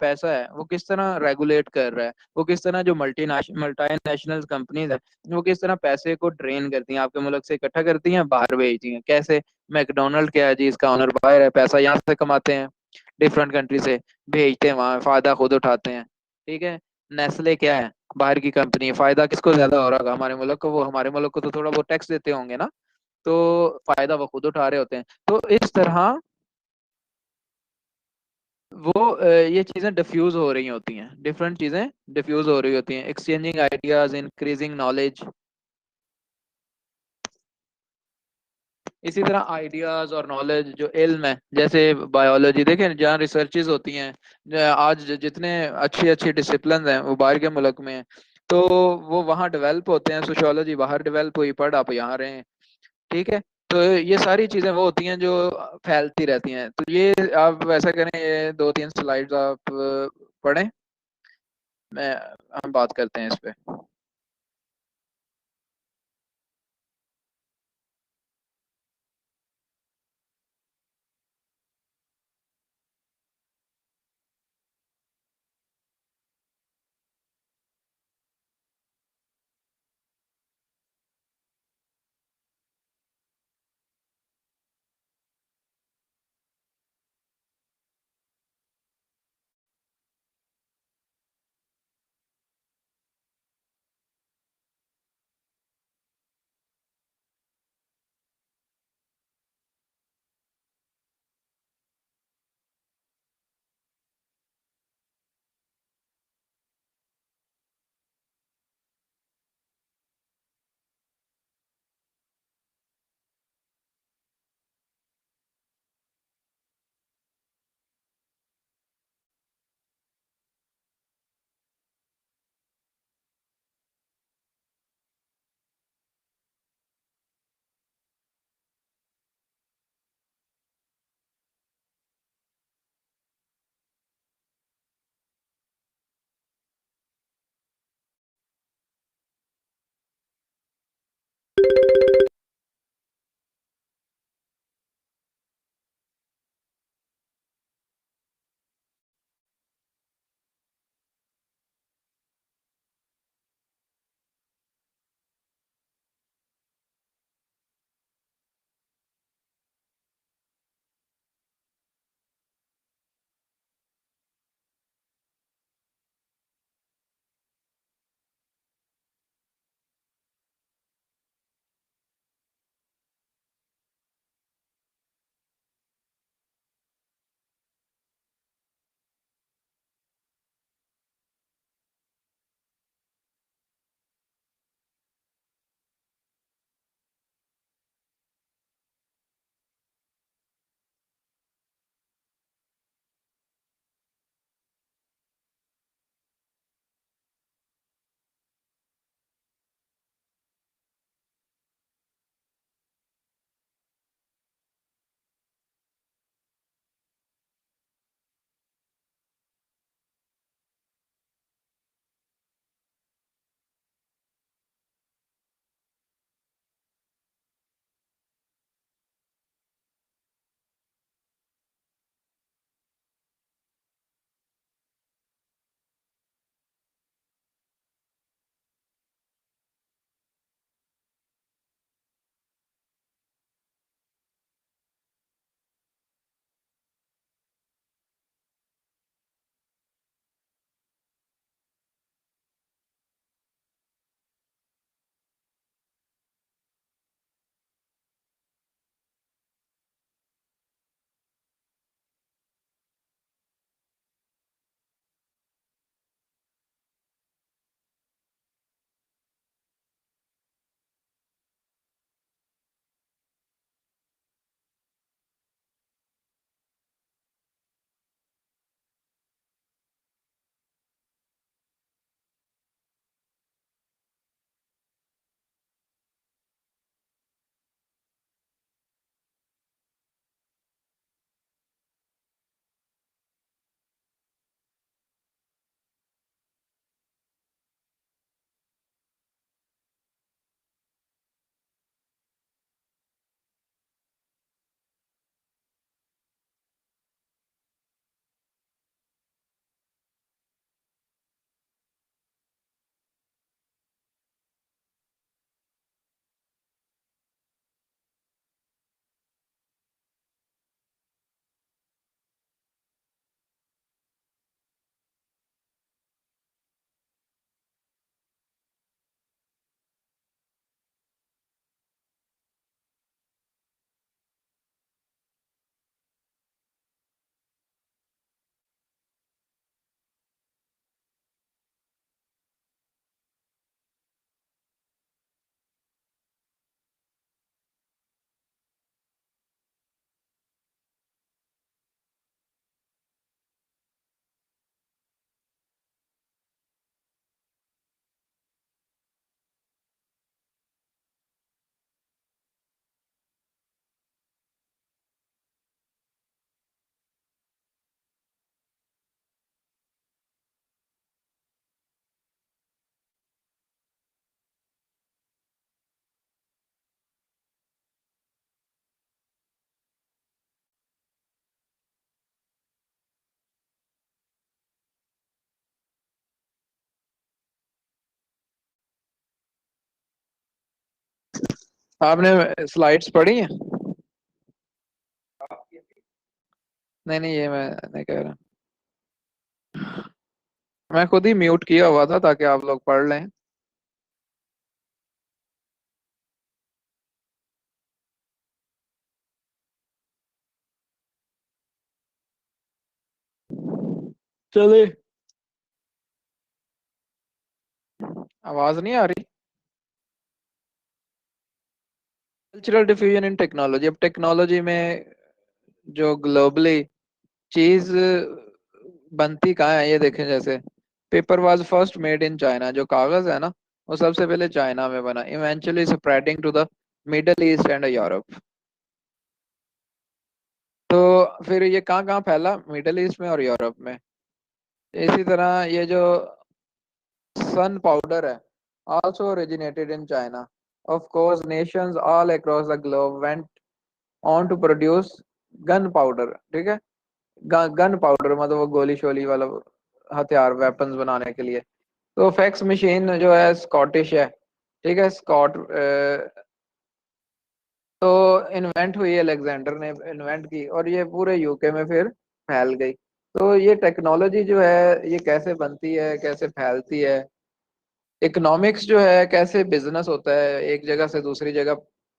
पैसा है, वो किस तरह रेगुलेट कर रहा है, वो किस तरह जो मल्टीनेशनल कंपनीज है, वो किस तरह पैसे को ड्रेन करती हैं, आपके मुल्क से इकट्ठा करती हैं, बाहर भेजती हैं। कैसे, मैकडोनल्ड क्या है जी, इसका ऑनर बाहर है, पैसा यहाँ से कमाते हैं, डिफरेंट कंट्री से भेजते हैं, वहां फायदा खुद उठाते हैं, ठीक है। नेस्ले क्या है, बाहर की कंपनी है, फायदा किसको ज्यादा हो रहा होगा, हमारे मुल्क को, वो हमारे मुल्क को तो थोड़ा बहुत टैक्स देते होंगे ना, तो फायदा वो खुद उठा रहे होते हैं। तो इस तरह वो ये चीजें डिफ्यूज हो रही होती हैं, डिफरेंट चीजें डिफ्यूज हो रही होती हैं, एक्सचेंजिंग आइडियाज, इंक्रीजिंग नॉलेज। इसी तरह आइडियाज और नॉलेज जो इल्म है, जैसे बायोलॉजी देखें, जहाँ रिसर्चेज होती हैं, आज जितने अच्छी अच्छी डिसिप्लिन हैं वो बाहर के मुल्क में हैं, तो वो वहाँ डेवलप होते हैं। सोशियोलॉजी बाहर डेवलप हुई, पढ़ आप यहाँ रहे हैं, ठीक है। तो ये सारी चीजें वो होती हैं जो फैलती रहती हैं। तो ये आप वैसा करें, ये दो तीन स्लाइड्स आप पढ़ें, मैं हम बात करते हैं इस पे। आपने स्लाइड्स पढ़ी हैं? नहीं नहीं, ये मैं नहीं कह रहा। मैं खुद ही म्यूट किया हुआ था ताकि आप लोग पढ़ लें। चलिए। आवाज नहीं आ रही? कल्चरल डिफ्यूजन इन टेक्नोलॉजी। अब टेक्नोलॉजी में जो ग्लोबली चीज बनती कहाँ है ये देखें। जैसे paper was first made in China. जो कागज है ना, वो सबसे पहले चाइना में बना, eventually spreading to the Middle East and Europe. तो फिर ये कहाँ कहाँ फैला? मिडल ईस्ट में और यूरोप में। इसी तरह ये जो सन पाउडर है, also originated in China. Of course, nations all across the globe went on to produce gun powder. ठीक है, गन पाउडर मतलब वो गोली शोली वाला हथियार, वेपन्स बनाने के लिए। तो फैक्स मशीन जो है स्कॉटिश है। ठीक है, स्कॉट तो इन्वेंट हुई, अलेक्जेंडर ने इन्वेंट की, और ये पूरे यूके में फिर फैल गई। तो ये टेक्नोलॉजी जो है ये कैसे बनती है, कैसे फैलती है। इकोनॉमिक्स जो है कैसे बिजनेस होता है, एक जगह से दूसरी जगह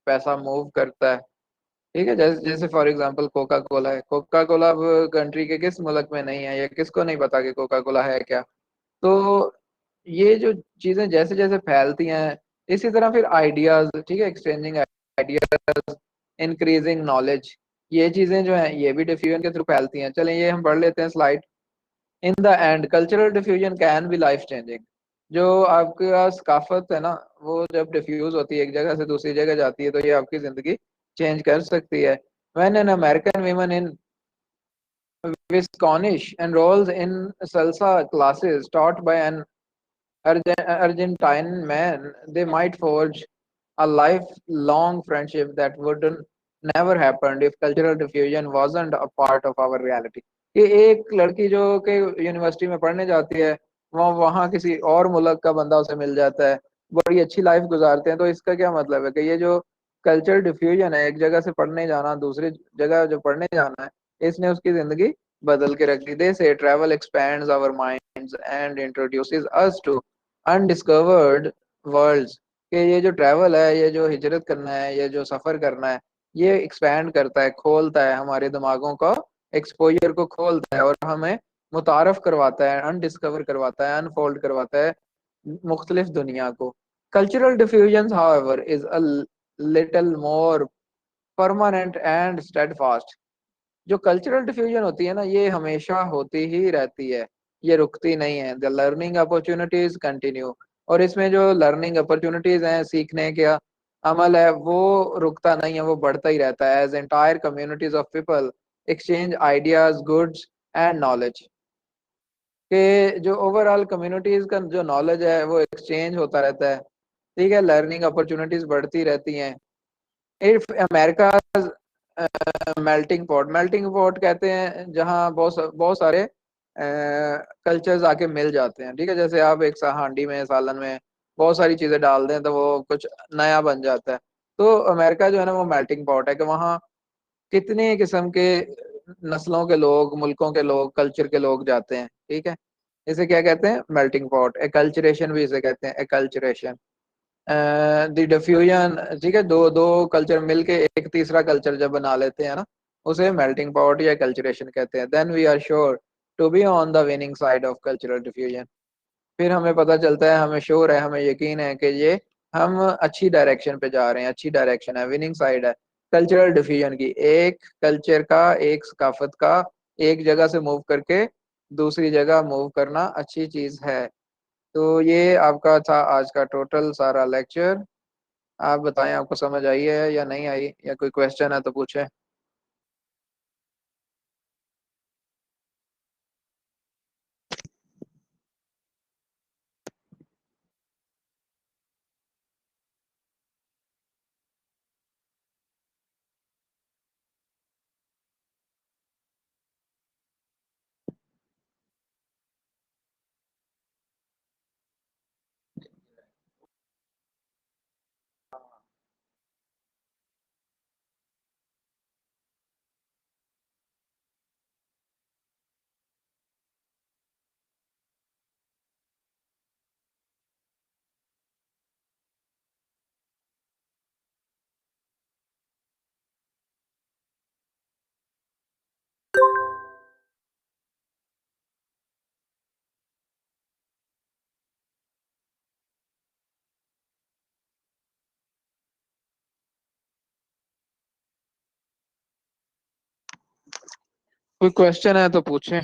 पैसा मूव करता है। ठीक है, जैसे जैसे फॉर एग्जांपल कोका कोला है। कोका कोला अब कंट्री के किस मुल्क में नहीं है, या किसको नहीं पता कि कोका कोला है क्या। तो ये जो चीजें जैसे जैसे फैलती हैं, इसी तरह फिर आइडियाज, ठीक है, एक्सचेंजिंग आइडियाज, इंक्रीजिंग नॉलेज, ये चीजें जो हैं ये भी डिफ्यूजन के थ्रू फैलती हैं। चलें ये हम पढ़ लेते हैं slide. In the end cultural diffusion can be life changing. जो आपके पास सकाफत है ना, वो जब डिफ्यूज होती है एक जगह से दूसरी जगह जाती है, तो ये आपकी जिंदगी चेंज कर सकती है। When an American women in Wisconsin enrolls in salsa classes taught by an Argentine man, they might forge a lifelong friendship that would never happened if cultural diffusion wasn't a part of our reality। कि एक लड़की जो कि university में पढ़ने जाती है, वहाँ वहाँ किसी और मुल्क का बंदा उसे मिल जाता है, बड़ी अच्छी लाइफ गुजारते हैं। तो इसका क्या मतलब है कि ये जो कल्चर डिफ्यूजन है, एक जगह से पढ़ने जाना दूसरी जगह जो पढ़ने जाना है, इसने उसकी जिंदगी बदल के रख दी। They say travel expands our minds and introduces us to undiscovered worlds. कि ये जो ट्रैवल है, ये जो हिजरत करना है, ये जो सफर करना है, ये एक्सपैंड करता है, खोलता है हमारे दिमागों को, एक्सपोजर को खोलता है, और हमें मुतारफ करवाता है, अनडिस्कवर करवाता है, अनफोल्ड करवाता है मुख्तलिफ दुनिया को। Cultural diffusion however is a little more permanent and steadfast. जो कल्चरल डिफ्यूजन होती है ना, ये हमेशा होती ही रहती है, ये रुकती नहीं है। The learning opportunities continue. और इसमें जो लर्निंग अपॉर्चुनिटीज हैं, सीखने का अमल है, वो रुकता नहीं है, वो बढ़ता ही रहता है। As entire communities of people exchange ideas, goods and knowledge. के जो ओवरऑल कम्युनिटीज का जो नॉलेज है वो एक्सचेंज होता रहता है। ठीक है, लर्निंग अपॉर्चुनिटीज बढ़ती रहती हैं। इफ अमेरिका मेल्टिंग पॉट कहते हैं जहाँ बहुत सारे कल्चर्स आके मिल जाते हैं। ठीक है, जैसे आप एक हांडी में, सालन में बहुत सारी चीजें डाल दें तो वो कुछ नया बन जाता है। तो अमेरिका जो है ना, वो मेल्टिंग पॉट है कि वहाँ कितने किस्म के नस्लों के लोग, मुल्कों के लोग, कल्चर के लोग जाते हैं। ठीक है, इसे क्या कहते हैं? Melting pot. एकल्चरेशन भी इसे कहते हैं, एकल्चरेशन। द डिफ्यूजन, ठीक है, दो दो कल्चर मिलके एक तीसरा कल्चर जब बना लेते हैं ना, उसे मेल्टिंग पॉट या कल्चरेशन कहते हैं। Then we are sure to be on the winning side of cultural diffusion. फिर हमें पता चलता है, हमें श्योर है, हमें यकीन है कि ये हम अच्छी डायरेक्शन पे जा रहे हैं, अच्छी डायरेक्शन है, विनिंग साइड है कल्चरल डिफ्यूजन की। एक कल्चर का, एक सकाफत का एक जगह से मूव करके दूसरी जगह मूव करना अच्छी चीज है। तो ये आपका था आज का टोटल सारा लेक्चर। आप बताएं, आपको समझ आई है या नहीं आई, या कोई क्वेश्चन है तो पूछें। कोई क्वेश्चन है तो पूछें।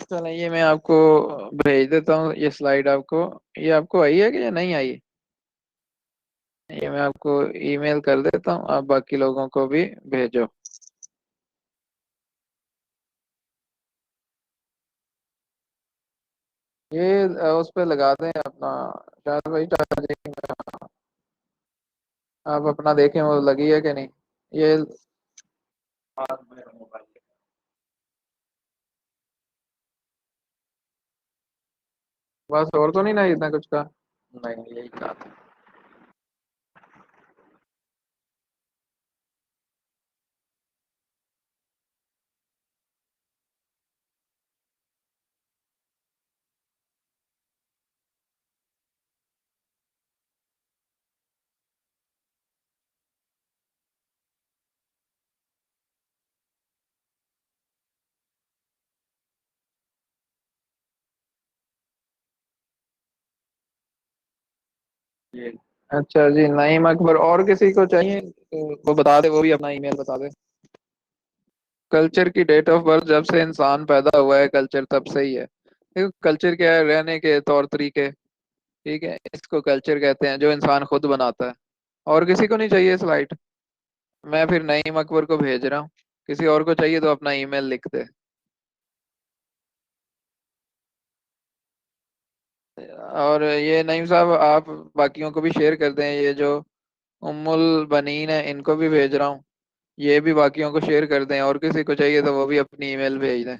चलो ये मैं आपको भेज देता हूँ, ये स्लाइड आपको, ये आपको आई है कि या नहीं आई? ये मैं आपको ईमेल कर देता हूँ, आप बाकी लोगों को भी भेजो। ये उस पे लगा दें अपना, शायद वही चार्जिंग में। आप अपना देखें वो लगी है कि नहीं ये। बस और तो नहीं ना इतना कुछ का? नहीं यही था। ये अच्छा जी, नईम अकबर, और किसी को चाहिए तो वो बता दे, वो भी अपना ईमेल बता दे। कल्चर की डेट ऑफ बर्थ जब से इंसान पैदा हुआ है, कल्चर तब से ही है। देखो कल्चर क्या है, रहने के तौर तरीके, ठीक है, इसको कल्चर कहते हैं जो इंसान खुद बनाता है। और किसी को नहीं चाहिए स्लाइड? मैं फिर नईम अकबर को भेज रहा हूँ, किसी और को चाहिए तो अपना ईमेल लिख दे। और ये नईम साहब आप बाकियों को भी शेयर कर दें, ये जो उम्मुल बनीन है इनको भी भेज रहा हूँ, ये भी बाकियों को शेयर कर दें, और किसी को चाहिए तो वो भी अपनी ईमेल भेज दें।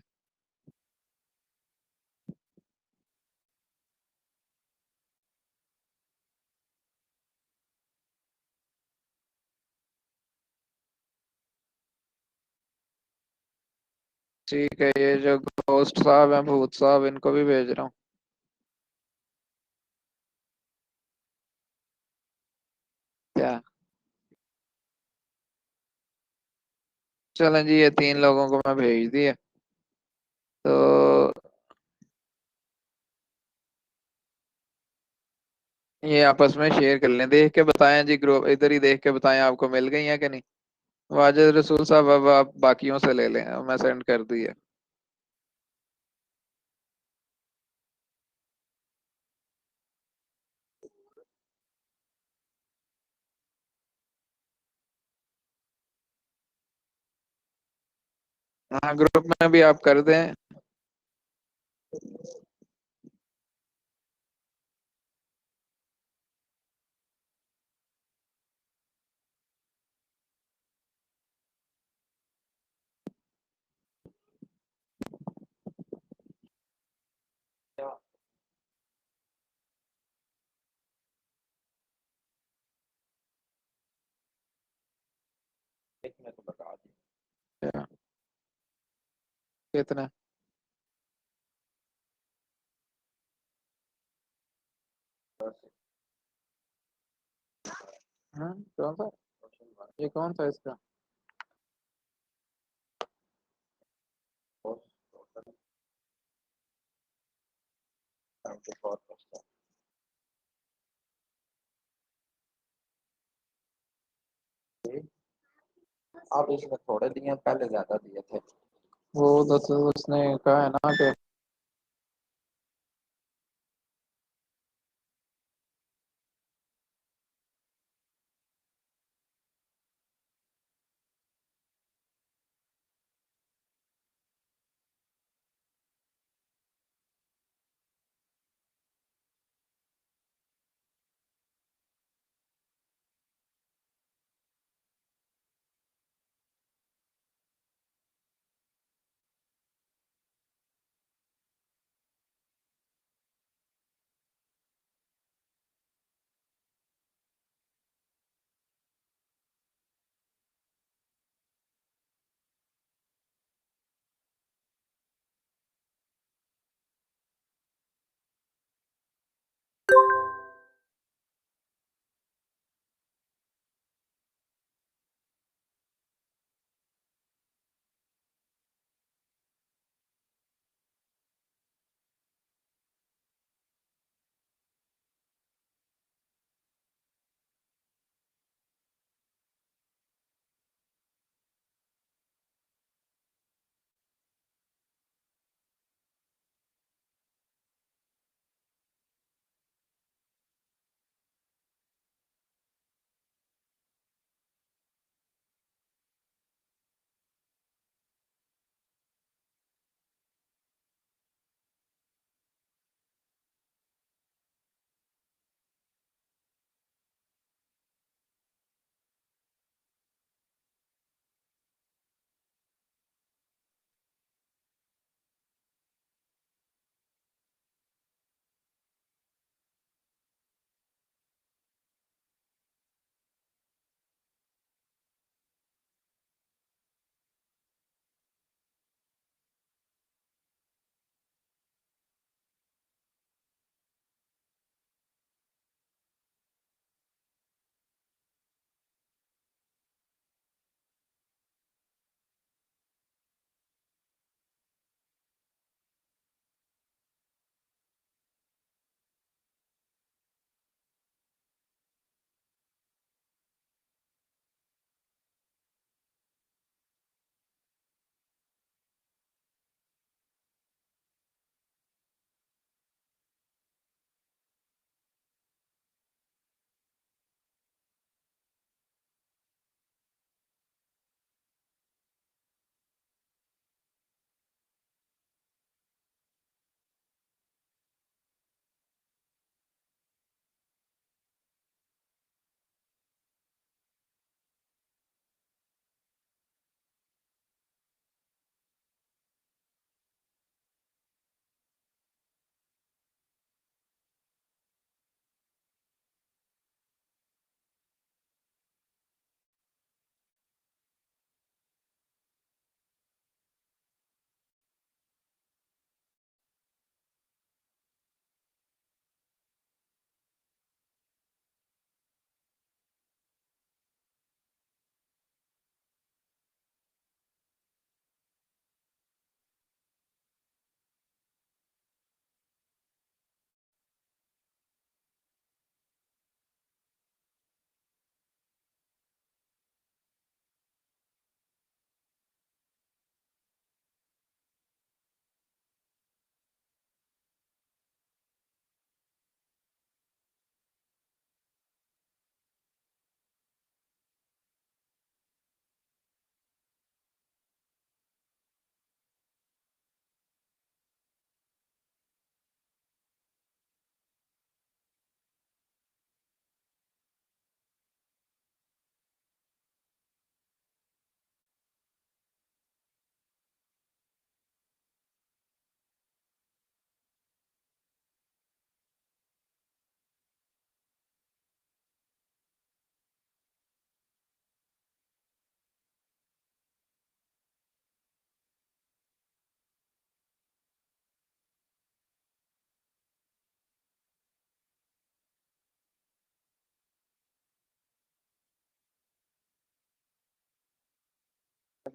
ठीक है, ये जो घोस्ट साहब हैं, भूत साहब, इनको भी भेज रहा हूँ। क्या? चलें जी, ये 3 लोगों को मैं भेज दिया। तो ये आपस में शेयर कर लें, देख के बताएं जी, ग्रुप इधर ही देख के बताएं आपको मिल गई हैं कि नहीं। वाजिद रसूल साहब अब आप बाकियों से ले लें, अब मैं सेंड कर दी है। हाँ ग्रुप में भी आप कर दें। क्या? कितना? हाँ कौन सा? ये कौन सा इसका? आप इसमें थोड़े दिए, पहले ज्यादा दिए थे। वो दस उसने कहा है ना कि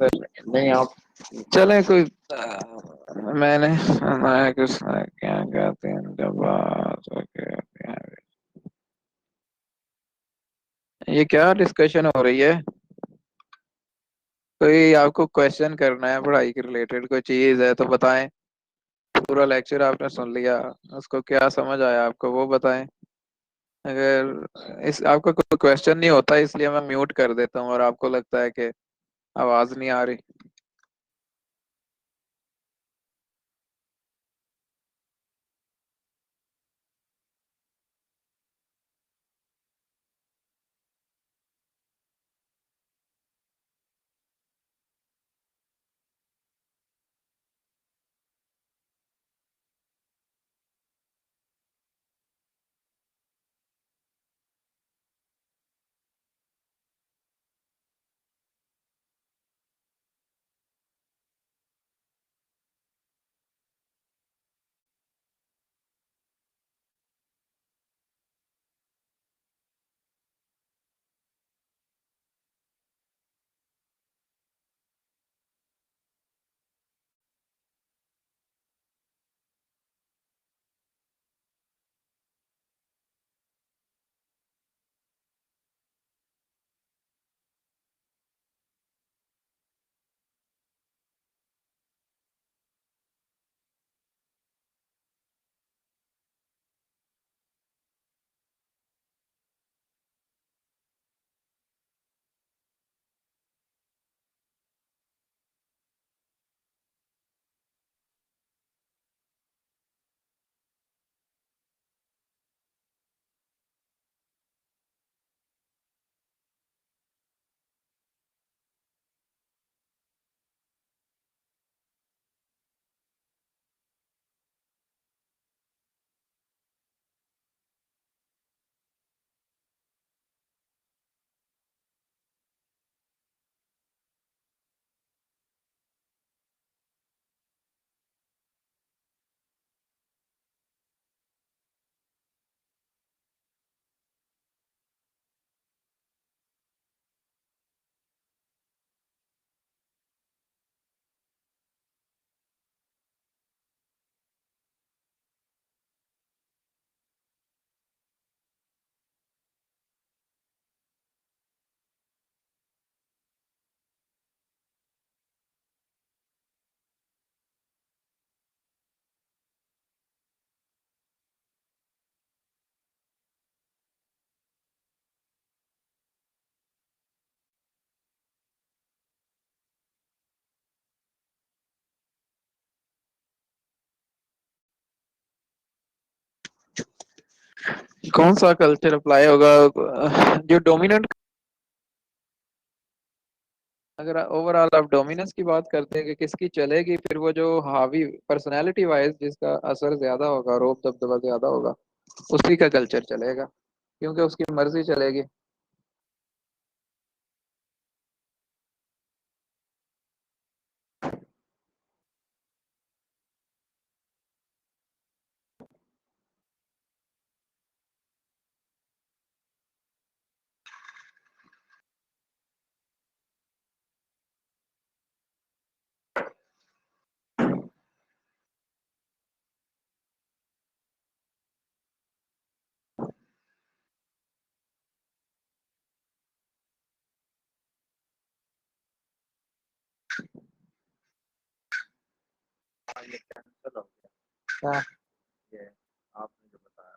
नहीं आप। चले कोई मैं कुछ क्या कहते हैं जब बात हो गया। ये क्या डिस्कशन हो रही है? कोई आपको क्वेश्चन करना है पढ़ाई के रिलेटेड कोई चीज है तो बताएं। पूरा लेक्चर आपने सुन लिया, उसको क्या समझ आया आपको वो बताएं। अगर इस आपका कोई क्वेश्चन नहीं होता इसलिए मैं म्यूट कर देता हूँ और आपको लगता है कि आवाज नहीं आ रही। कौन सा कल्चर अप्लाई होगा? जो डोमिनेंट, अगर ओवरऑल आप डोमिनेंस की बात करते हैं कि किसकी चलेगी, फिर वो जो हावी पर्सनैलिटी वाइज जिसका असर ज्यादा होगा, रोब दबदबा ज्यादा होगा, उसी का कल्चर चलेगा क्योंकि उसकी मर्जी चलेगी। ये कैंसिल हो गया। हाँ। ये आपने जो बताया।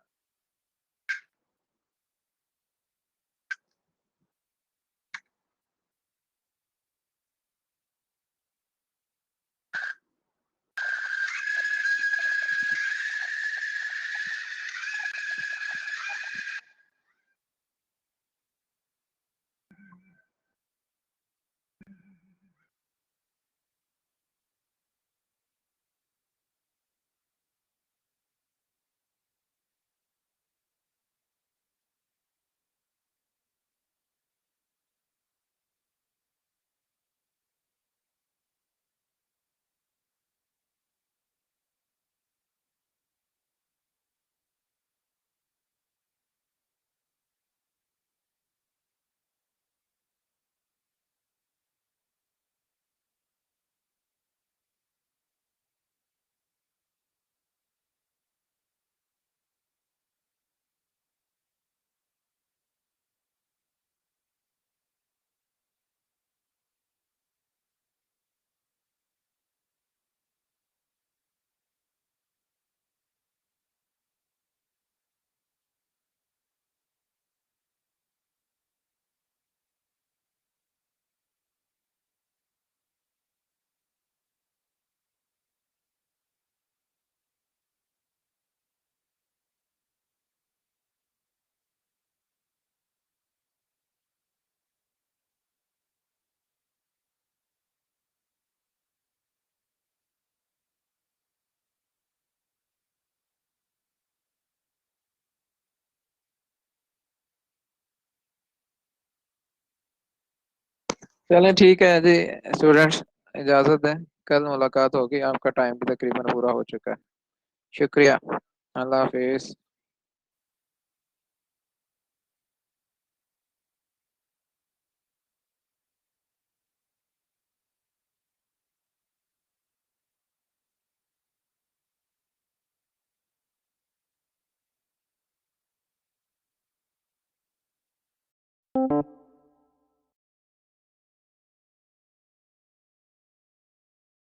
चलें ठीक है जी स्टूडेंट्स, इजाज़त है, कल मुलाकात होगी, आपका टाइम भी तकरीबन पूरा हो चुका है। शुक्रिया, अल्लाह हाफिज़।